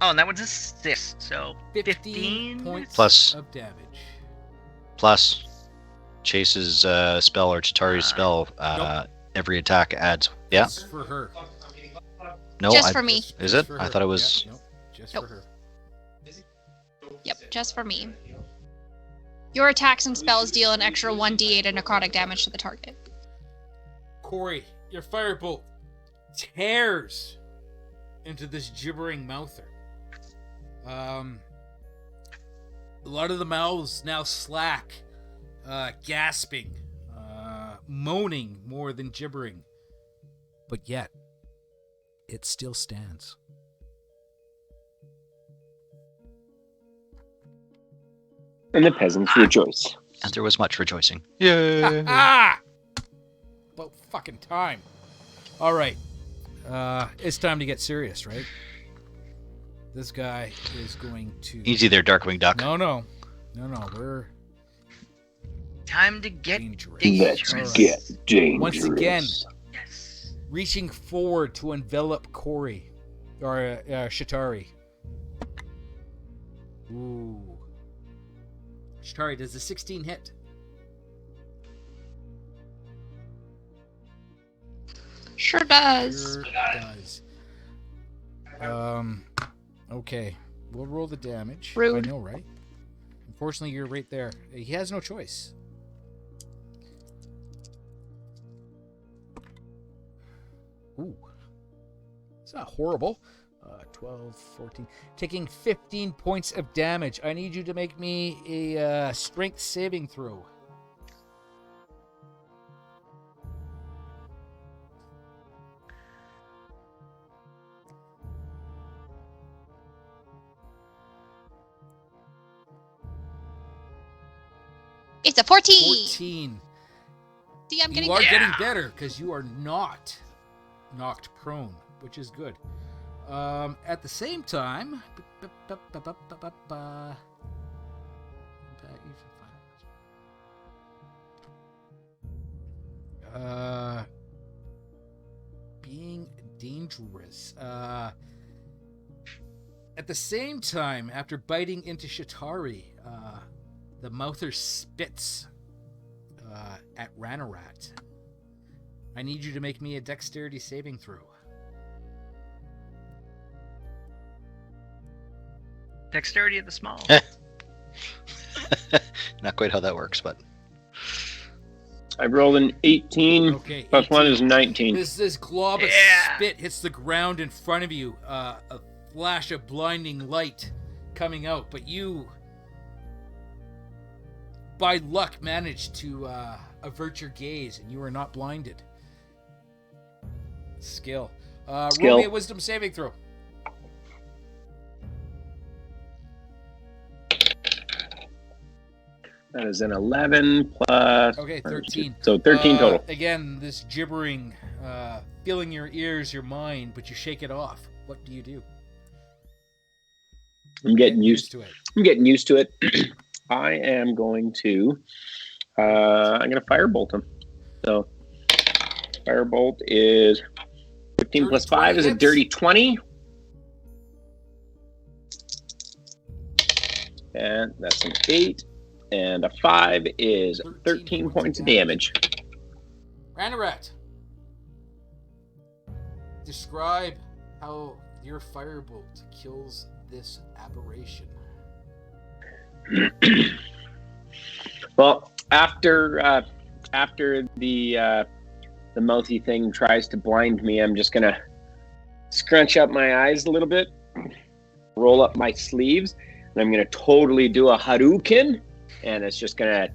Oh, and that was a 6. So 15 points Plus. of damage. Plus, Chase's spell or Chitauri's spell, every attack adds. Yeah? Just for her. No, Just for me. Is Just it? for I her. thought it was. Yep, nope. Just Nope. for her. Yep, just for me. Your attacks and spells deal an extra 1d8 of necrotic damage to the target. Corey, your firebolt tears into this gibbering mouther. A lot of the mouths now slack, gasping, moaning more than gibbering. But yet, it still stands. And the peasants rejoice. And there was much rejoicing. Yay! Ah! About fucking time. All right. It's time to get serious, right? This guy is going to... Easy there, Darkwing Duck. No. We're time to get dangerous. Let's All right. get dangerous. Once again, Yes. reaching forward to envelop Corey, or Chitauri. Ooh. Chitauri, does the 16 hit? Sure does. Sure does. Okay. We'll roll the damage. Rude. I know, right? Unfortunately, you're right there. He has no choice. Ooh. It's not horrible. 12, 14. Taking 15 points of damage. I need you to make me a strength saving throw. It's a 14. 14. See, I'm getting You are better. getting better because you are not knocked prone, which is good. At the same time, dangerous. At the same time, after biting into Chitauri, the Mouther spits at Ranarat. I need you to make me a dexterity saving throw. Dexterity of the small. Not quite how that works, but I rolled an 18. Okay, Plus 18. 1 is 19. This glob of Yeah. spit hits the ground in front of you. A flash of blinding light coming out, but you, by luck, managed to avert your gaze, and you are not blinded. Skill. Roll me a wisdom saving throw. That is an 11 plus... Okay, 13. So 13 total. Again, this gibbering, filling your ears, your mind, but you shake it off. What do you do? I'm getting used to it. I'm getting used to it. I am going to... I'm going to firebolt him. So, firebolt is 15 plus 5 is a dirty 20. And that's an 8. And a 5 is 13 points of damage. Ranarat, describe how your firebolt kills this aberration. Well, after the mouthy thing tries to blind me, I'm just gonna scrunch up my eyes a little bit, roll up my sleeves, and I'm gonna totally do a Hadouken, and it's just gonna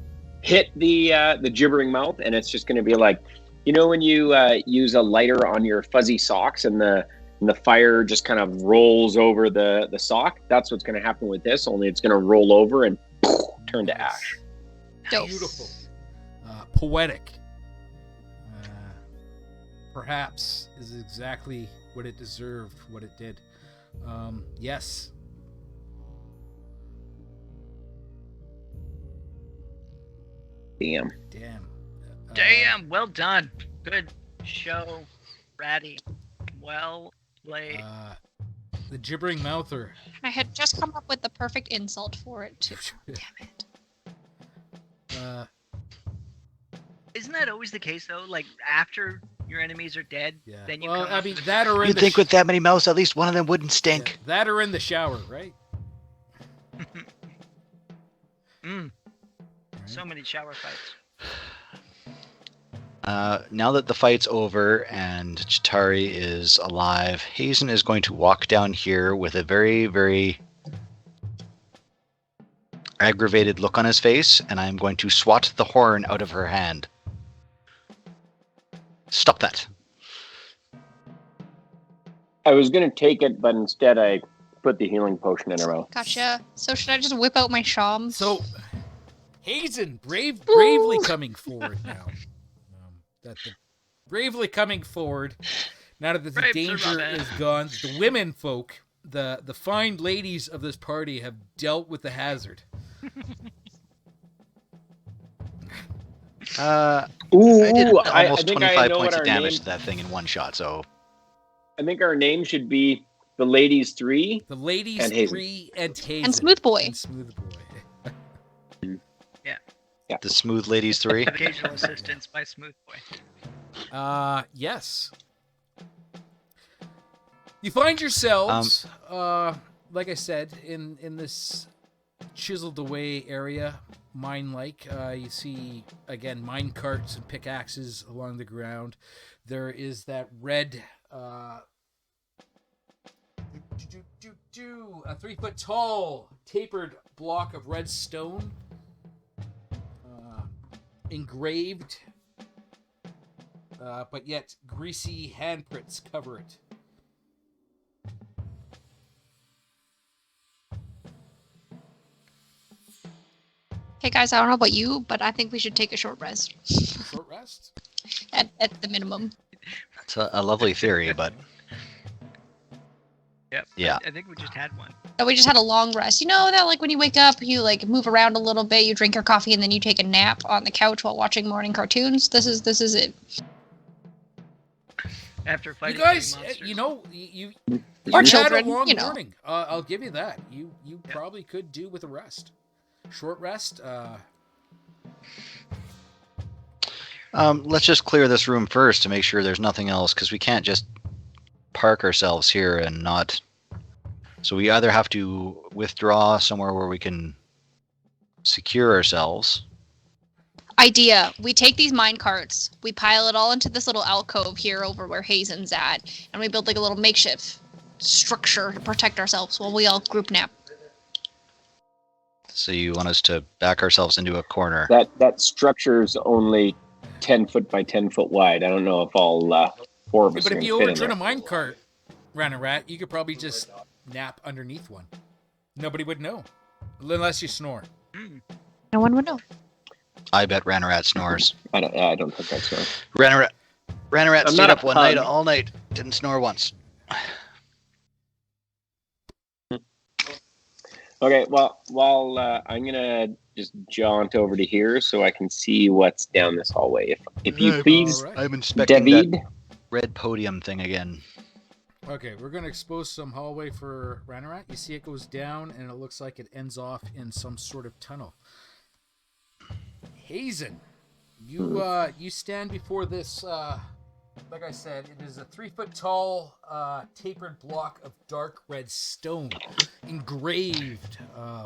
hit the gibbering mouth, and it's just gonna be like, you know, when you use a lighter on your fuzzy socks and the fire just kind of rolls over the sock. That's what's gonna happen with this. Only it's gonna roll over and turn to ash. Dope. Beautiful. Poetic. Perhaps is exactly what it deserved, what it did. Yes. Damn. Damn, well done. Good show, Ratty. Well played. The Gibbering Mouther. I had just come up with the perfect insult for it, too. Damn it. Isn't that always the case, though? Like, after your enemies are dead, Yeah. then you Well, come I up mean, with that or in you'd the think with that many mouths, at least one of them wouldn't stink. Yeah, that or in the shower, right? So many shower fights. Now that the fight's over and Chitauri is alive, Hazen is going to walk down here with a very, very aggravated look on his face, and I'm going to swat the horn out of her hand. Stop that. I was gonna take it, but instead I put the healing potion in her mouth. Gotcha. So should I just whip out my sham? So, Hazen, bravely coming forward now. Bravely coming forward, now that the Braves are danger rubbish. is gone, the women folk, the fine ladies of this party have dealt with the hazard. I Ooh, did I almost think 25 I know points what of our damage name. to that thing in one shot, so... I think our name should be the Ladies 3. The ladies And Hazen. 3 and Hazen. And Smooth Boy. And Smooth Boy. The Smooth Ladies 3. Occasional assistance by Smooth Boy. Yes. You find yourselves, like I said, in this chiseled away area, mine-like. You see, again, mine carts and pickaxes along the ground. There is that red, a 3-foot tall, tapered block of red stone, engraved, but yet greasy handprints cover it. Hey guys, I don't know about you, but I think we should take a short rest. Short rest? At the minimum. That's a lovely theory, but... Yep. Yeah. I think we just had one. So we just had a long rest. You know that like when you wake up, you like move around a little bit, you drink your coffee, and then you take a nap on the couch while watching morning cartoons? This is it. After You fighting guys, three monsters. you know, you Or had children, a long you know. morning. I'll give you that. You Yeah. probably could do with a rest, short rest. Let's just clear this room first to make sure there's nothing else, because we can't just park ourselves here and not. So we either have to withdraw somewhere where we can secure ourselves. Idea. We take these mine carts, we pile it all into this little alcove here over where Hazen's at, and we build like a little makeshift structure to protect ourselves while we all group nap. So you want us to back ourselves into a corner. That structure's only 10 foot by 10 foot wide. I don't know if all 4 of us But are if going you to fit in overturn there. a minecart, Rat, you could probably just nap underneath one. Nobody would know, unless you snore. No one would know. I bet Ranarat snores. I don't think that's right. Ranarat I'm stayed not a up one night, pug. all night, didn't snore once. Okay, well, while I'm going to just jaunt over to here so I can see what's down this hallway. If you please, All right. I'm inspecting David. that red podium thing again. Okay, we're going to expose some hallway for Ranarat. You see it goes down, and it looks like it ends off in some sort of tunnel. Hazen, you stand before this, like I said, it is a 3-foot tall, tapered block of dark red stone, engraved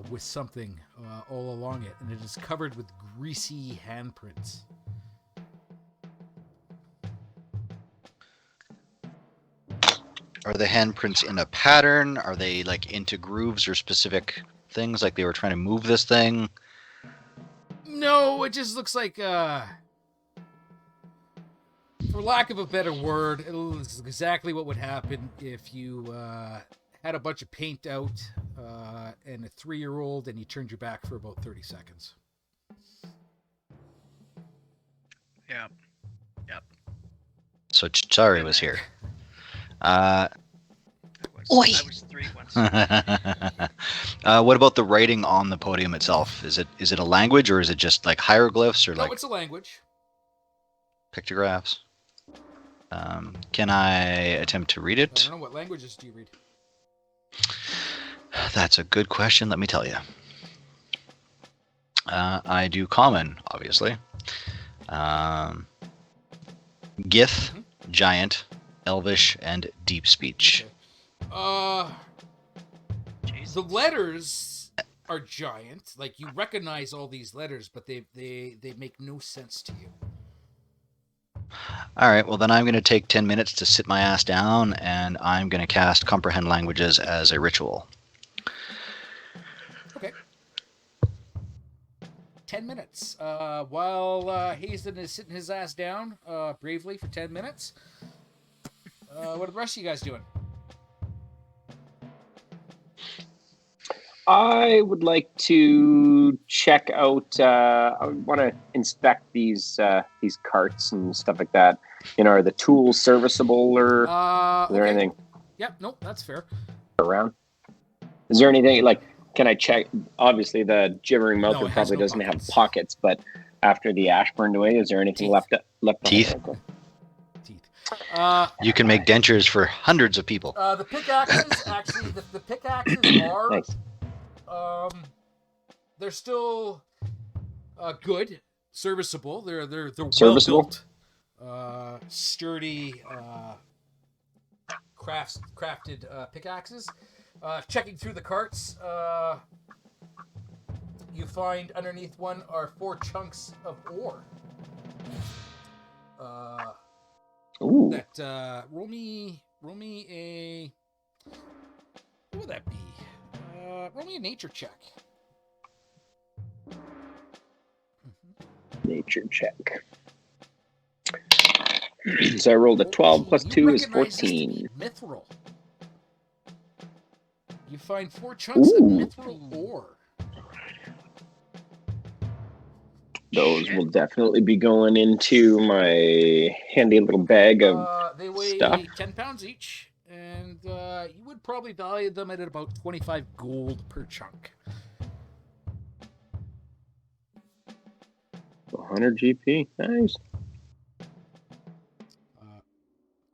with something all along it, and it is covered with greasy handprints. Are the handprints in a pattern? Are they like into grooves or specific things? Like they were trying to move this thing? No, it just looks like, for lack of a better word, it looks exactly what would happen if you had a bunch of paint out and a 3-year-old and you turned your back for about 30 seconds. Yep. So Chitauri was here. I Oi. was 3 once. What about the writing on the podium itself? Is it a language, or is it just like hieroglyphs or No, like it's a language. pictographs? Can I attempt to read I it? don't know, what languages do you read? That's a good question, let me tell you. I do Common, obviously. Gith, Giant, Elvish, and Deep Speech. Okay. Jesus. The letters are giant. Like, you recognize all these letters, but they make no sense to you. All right, well then I'm going to take 10 minutes to sit my ass down, and I'm going to cast Comprehend Languages as a ritual. Okay. 10 minutes. While Hazen is sitting his ass down bravely for 10 minutes, what are the rest of you guys doing? I would like to check out. I want to inspect these carts and stuff like that. Are the tools serviceable, or is there Okay. anything Yep, nope, that's fair. around? Is there anything like? Can I check? Obviously, the Gibbering No, Mouther it has probably no doesn't pockets. have pockets, but after the ash burned away, is there anything Teeth. left? Teeth. behind? Teeth. You can make dentures for hundreds of people. The pickaxes, actually, the pickaxes are, Nice. they're still good, serviceable. They're well Serviceable? built, sturdy, crafted pickaxes. Checking through the carts, you find underneath one are 4 chunks of ore. Ooh, That roll me a, what would that be? Roll me a nature check. nature check. So I rolled a 12 plus You 2 is recognize this to be 14. mithril. You find 4 chunks of Ooh. mithril ore. Those will definitely be going into my handy little bag of They weigh stuff. 10 pounds each, and you would probably value them at about 25 gold per chunk. 100 GP. Nice.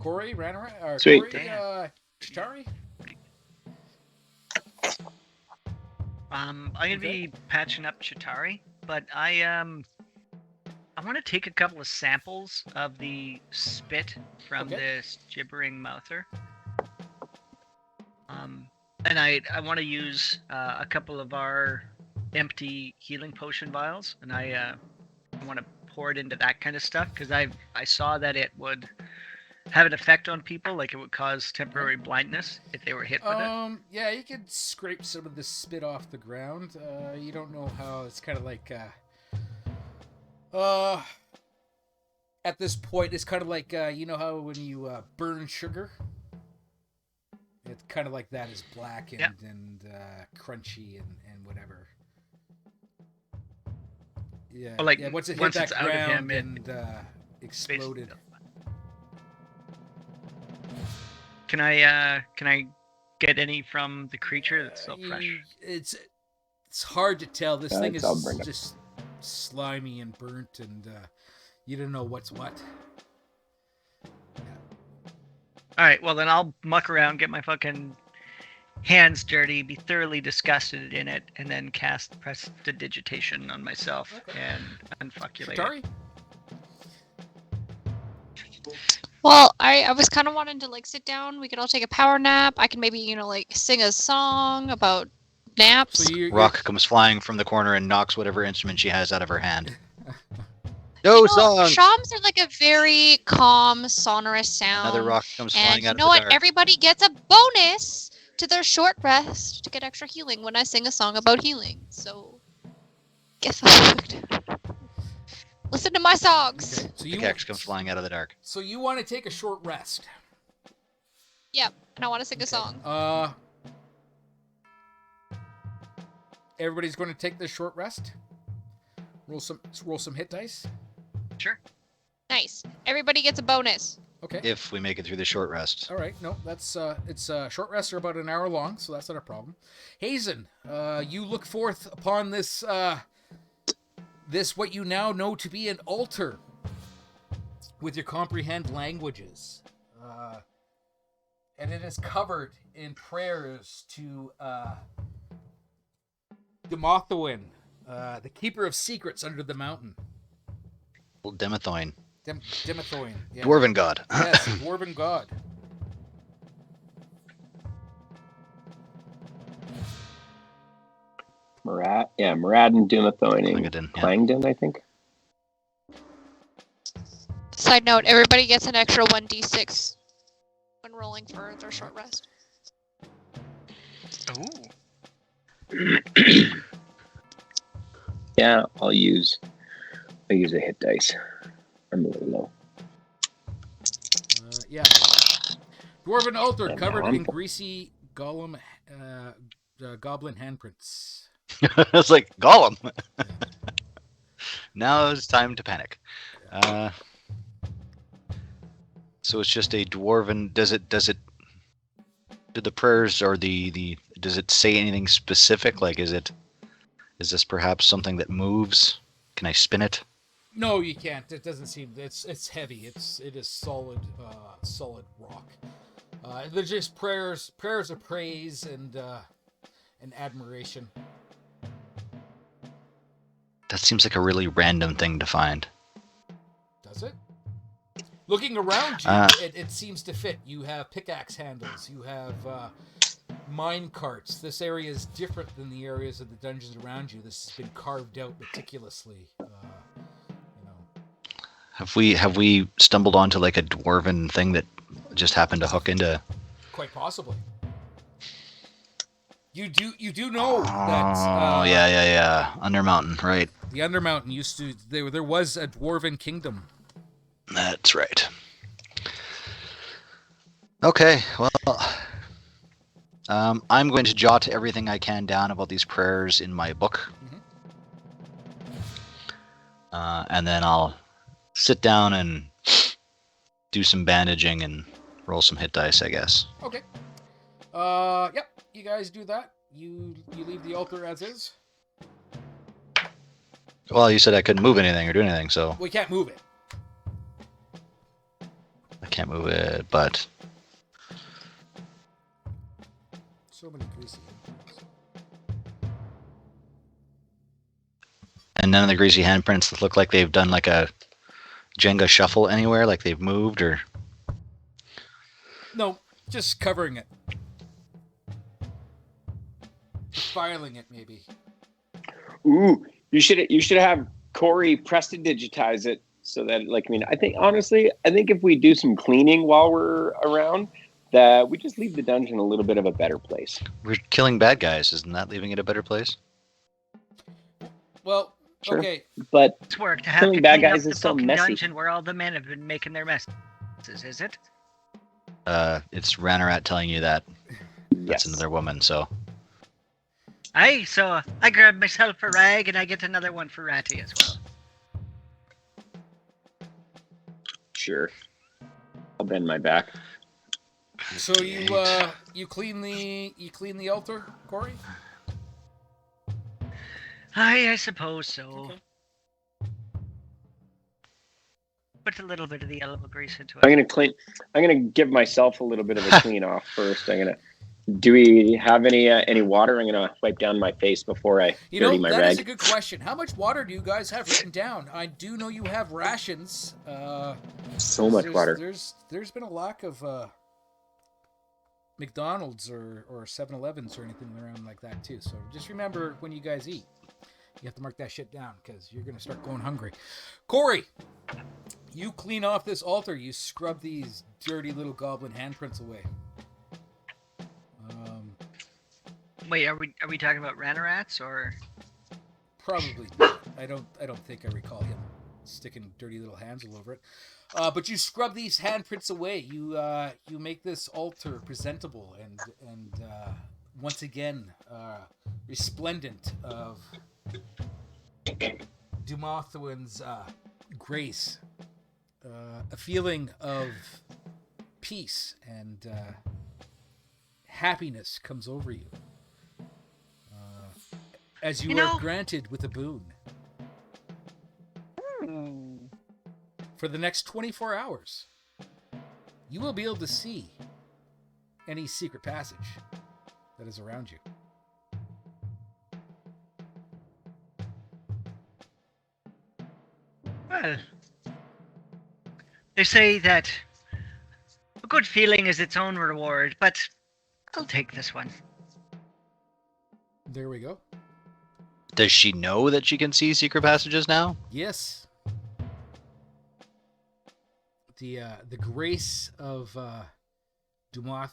Corey, Sweet. Corey, Chitauri? I'm gonna be patching up Chitauri, but I want to take a couple of samples of the spit from this Gibbering Mouther. And I want to use a couple of our empty healing potion vials, and I want to pour it into that kind of stuff because I saw that it would have an effect on people, like it would cause temporary blindness if they were hit with it. Yeah, you could scrape some of the spit off the ground. You don't know how. It's kind of like at this point, it's kind of like you know how when you burn sugar, it's kind of like that. Is black and crunchy and whatever. Yeah, But, like, once it hit once that it's out of ground him, and exploded. Can I get any from the creature that's still fresh? It's hard to tell. This thing is I'll bring it. just slimy and burnt, and you don't know what's what. All right, well then I'll muck around, get my fucking hands dirty, be thoroughly disgusted in it, and then cast prestidigitation on myself and unfuckulate it. Chitauri? Well, I was kind of wanting to like sit down. We could all take a power nap. I can maybe like sing a song about naps. So Rock comes flying from the corner and knocks whatever instrument she has out of her hand. No song! Shams are like a very calm, sonorous sound. Another rock comes And flying you out know of the what? dark. Everybody gets a bonus to their short rest to get extra healing when I sing a song about healing. So, get fucked. Listen to my songs. Okay, so Pickaxe comes flying out of the dark. So you want to take a short rest? Yep, and I want to sing a song. Everybody's going to take this short rest. Roll some hit dice. Sure. Nice. Everybody gets a bonus. Okay. If we make it through the short rest. All right. No, that's it's short rests are about an hour long, so that's not a problem. Hazen, you look forth upon this what you now know to be an altar with your comprehend languages, and it is covered in prayers to Demothoin, the keeper of secrets under the mountain. Old Demethoin. Demothoin. Yeah. Dwarven god. Yes, dwarven god. Murad and Dumathoining. Clangdon, yeah. Clangdon, I think. Side note, everybody gets an extra 1d6 when rolling for their short rest. Ooh. Yeah, I'll use a hit dice. I'm a little low. Yeah. Dwarven altar Yeah, covered now I'm in full. greasy goblin handprints. It's like Gollum. Now it's time to panic. So it's just a dwarven. Does it? Do the prayers or the? Does it say anything specific? Like, is this perhaps something that moves? Can I spin it? No, you can't. It doesn't seem. It's heavy. It is solid rock. They're just prayers of praise and admiration. That seems like a really random thing to find. Does it? Looking around you, it seems to fit. You have pickaxe handles. You have mine carts. This area is different than the areas of the dungeons around you. This has been carved out meticulously. Have we stumbled onto like a dwarven thing that just happened to hook into? Quite possibly. You do know that. Oh yeah. Undermountain, right? The Undermountain used to. There was a dwarven kingdom. That's right. Okay, well, I'm going to jot everything I can down about these prayers in my book, and then I'll sit down and do some bandaging and roll some hit dice, I guess. Okay. Yep. You guys do that. You leave the altar as is. Well, you said I couldn't move anything or do anything, so We can't move it. can't move it, but So many greasy handprints. and none of the greasy handprints look like they've done like a Jenga shuffle anywhere, like they've moved or. No, just covering it. Filing it, maybe. Ooh, you should have Corey prestidigitize it so that, like, I mean, I think if we do some cleaning while we're around, that we just leave the dungeon a little bit of a better place. We're killing bad guys, isn't that leaving it a better place? Well, Sure. okay. But It's work to have killing to bad clean up guys the is so fucking messy. dungeon where all the men have been making their messes, is it? It's Ranarat telling you that. That's yes, another woman, so. So I grab myself a rag and I get another one for Ratty as well. sure. I'll bend my back. So you clean the altar, Corey? I suppose so. Okay. Put a little bit of the yellow grease into I'm it. gonna give myself a little bit of a clean off first. Do we have any water? I'm gonna wipe down my face before I dirty my that rag. is a good question. How much water do you guys have written down? I do know you have rations. So much water. There's been a lack of McDonald's or 7-Elevens or anything around like that too. So just remember when you guys eat, you have to mark that shit down because you're gonna start going hungry. Corey, you clean off this altar. You scrub these dirty little goblin handprints away. Wait, are we talking about Ranarats or? Probably not. I don't think I recall him sticking dirty little hands all over it. But you scrub these handprints away. You make this altar presentable and once again resplendent of Dumothwin's grace. A feeling of peace and happiness comes over you. As you are granted with a boon. For the next 24 hours, you will be able to see any secret passage that is around you. Well, they say that a good feeling is its own reward, but I'll take this one. There we go. Does she know that she can see secret passages now? Yes. The grace of Dumoth.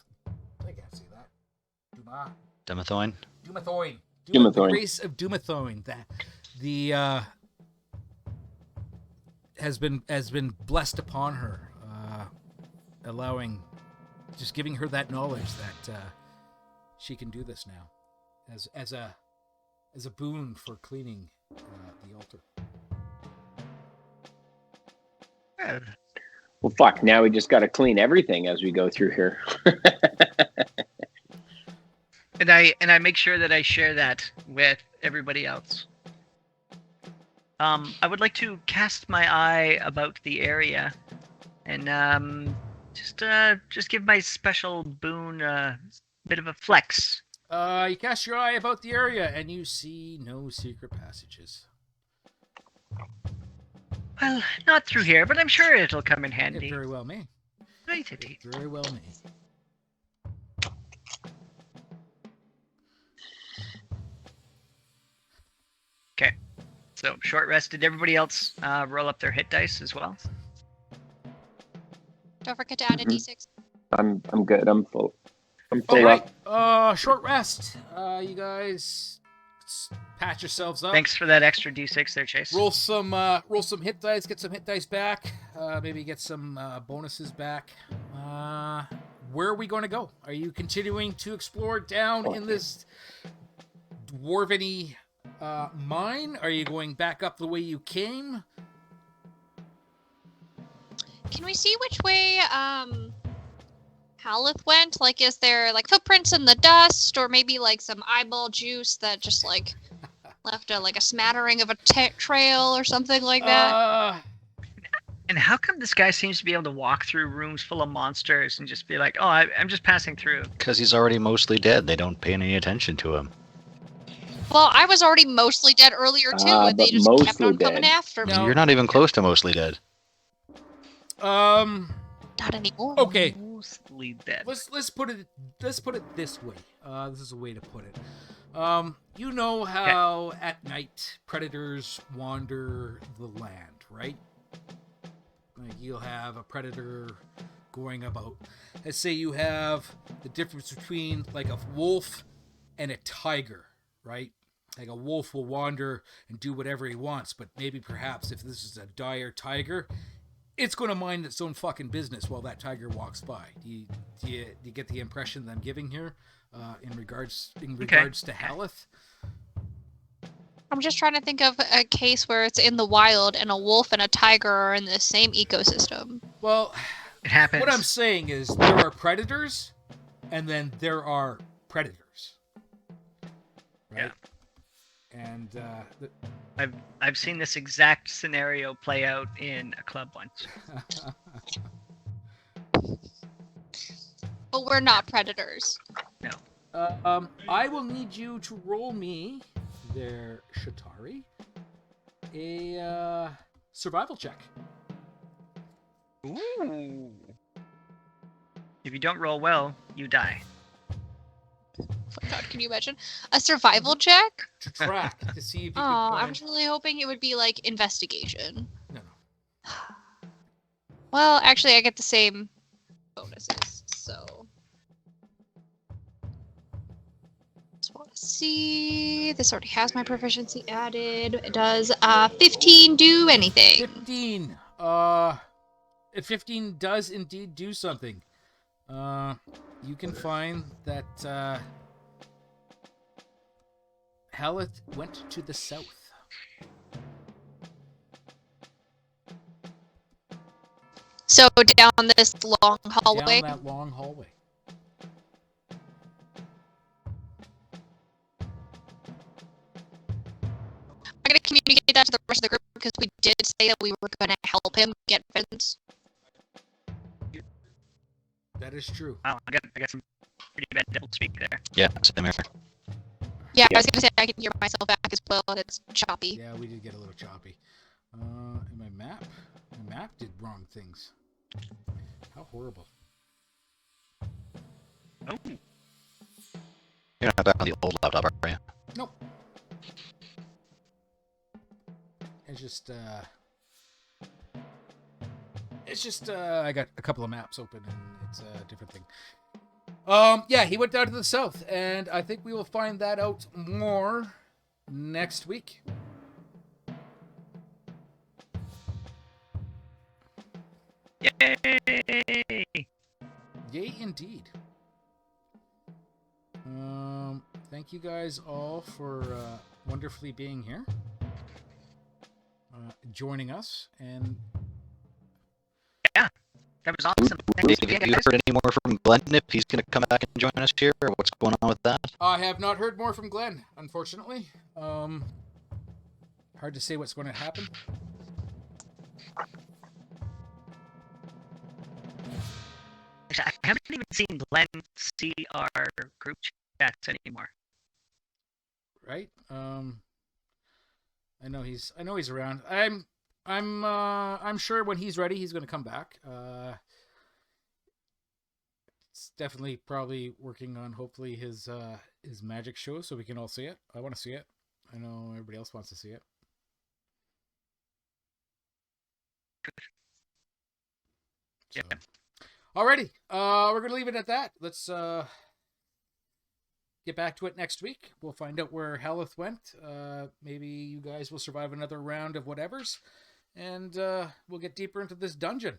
I can't say that. Dumathoin? Dumathoin. The Dumathoin. grace of Dumathoin. That has been blessed upon her, just giving her that knowledge that she can do this now, as a boon for cleaning the altar. Well, fuck. Now we just got to clean everything as we go through here. And I make sure that I share that with everybody else. I would like to cast my eye about the area, and just give my special boon a bit of a flex. You cast your eye about the area, and you see no secret passages. Well, not through here, but I'm sure it'll come in It handy. very well may. Right, Eddie. Very well may. Okay. So, short rest. Did everybody else roll up their hit dice as well? Don't forget to add a d6. I'm good. I'm full. I'm All full right. up. Short rest. You guys patch yourselves up. Thanks for that extra d6 there, Chase. Roll some hit dice. Get some hit dice back. Maybe get some bonuses back. Where are we going to go? Are you continuing to explore down in this dwarven mine? Are you going back up the way you came? Can we see which way Haleth went? Like, is there like footprints in the dust, or maybe like some eyeball juice that just like left a smattering of a trail or something like that? And how come this guy seems to be able to walk through rooms full of monsters and just be like, oh, I'm just passing through? Because he's already mostly dead. They don't pay any attention to him. Well, I was already mostly dead earlier too, and they but just kept mostly on coming dead. after me. No. You're not even close to mostly dead. Not anymore. Okay. Mostly dead. Let's put it this way. This is a way to put it. You know how at night predators wander the land, right? Like you'll have a predator going about. Let's say you have the difference between like a wolf and a tiger, right? Like a wolf will wander and do whatever he wants, but maybe perhaps if this is a dire tiger, it's going to mind its own fucking business while that tiger walks by. Do you get the impression that I'm giving here in regards to Haleth? I'm just trying to think of a case where it's in the wild and a wolf and a tiger are in the same ecosystem. Well, It happens. what I'm saying is there are predators and then there are predators. Right? And I've seen this exact scenario play out in a club once. But we're not predators. No. I will need you to roll me, there, Chitauri, a survival check. Ooh. If you don't roll well, you die. Oh my god, can you imagine? A survival check? To track, to see if you Oh, can I find... was really hoping it would be like investigation. No. Well, actually, I get the same bonuses, so. Just want to see. This already has my proficiency added. Does 15 do anything? 15. 15 does indeed do something. You can find that Haleth went to the south. So down this long hallway. Down that long hallway. I'm going to communicate that to the rest of the group because we did say that we were going to help him get vengeance. That is true. Wow, I got some pretty bad double speak there. Yeah, same here. Yeah, I was going to say I can hear myself back as well, and it's choppy. Yeah, we did get a little choppy. And my map did wrong things. How horrible. Oh, You're not back on the old laptop, are you? Nope. It's just I got a couple of maps open and it's a different thing. Yeah, he went down to the south, and I think we will find that out more next week. yay! Yay, indeed. Thank you guys all for wonderfully being here, joining us, and That was awesome. Have Thanks you again, guys. heard any more from Glenn if he's going to come back and join us here, or what's going on with that? I have not heard more from Glenn, unfortunately. Hard to say what's going to happen. Actually, I haven't even seen Glenn see our group chats anymore. Right? I know he's around. I'm sure when he's ready, he's going to come back. It's definitely probably working on hopefully his magic show so we can all see it. I want to see it. I know everybody else wants to see it. So. Yeah. Alrighty, we're gonna leave it at that. Let's get back to it next week. We'll find out where Haleth went. Maybe you guys will survive another round of whatevers, and we'll get deeper into this dungeon.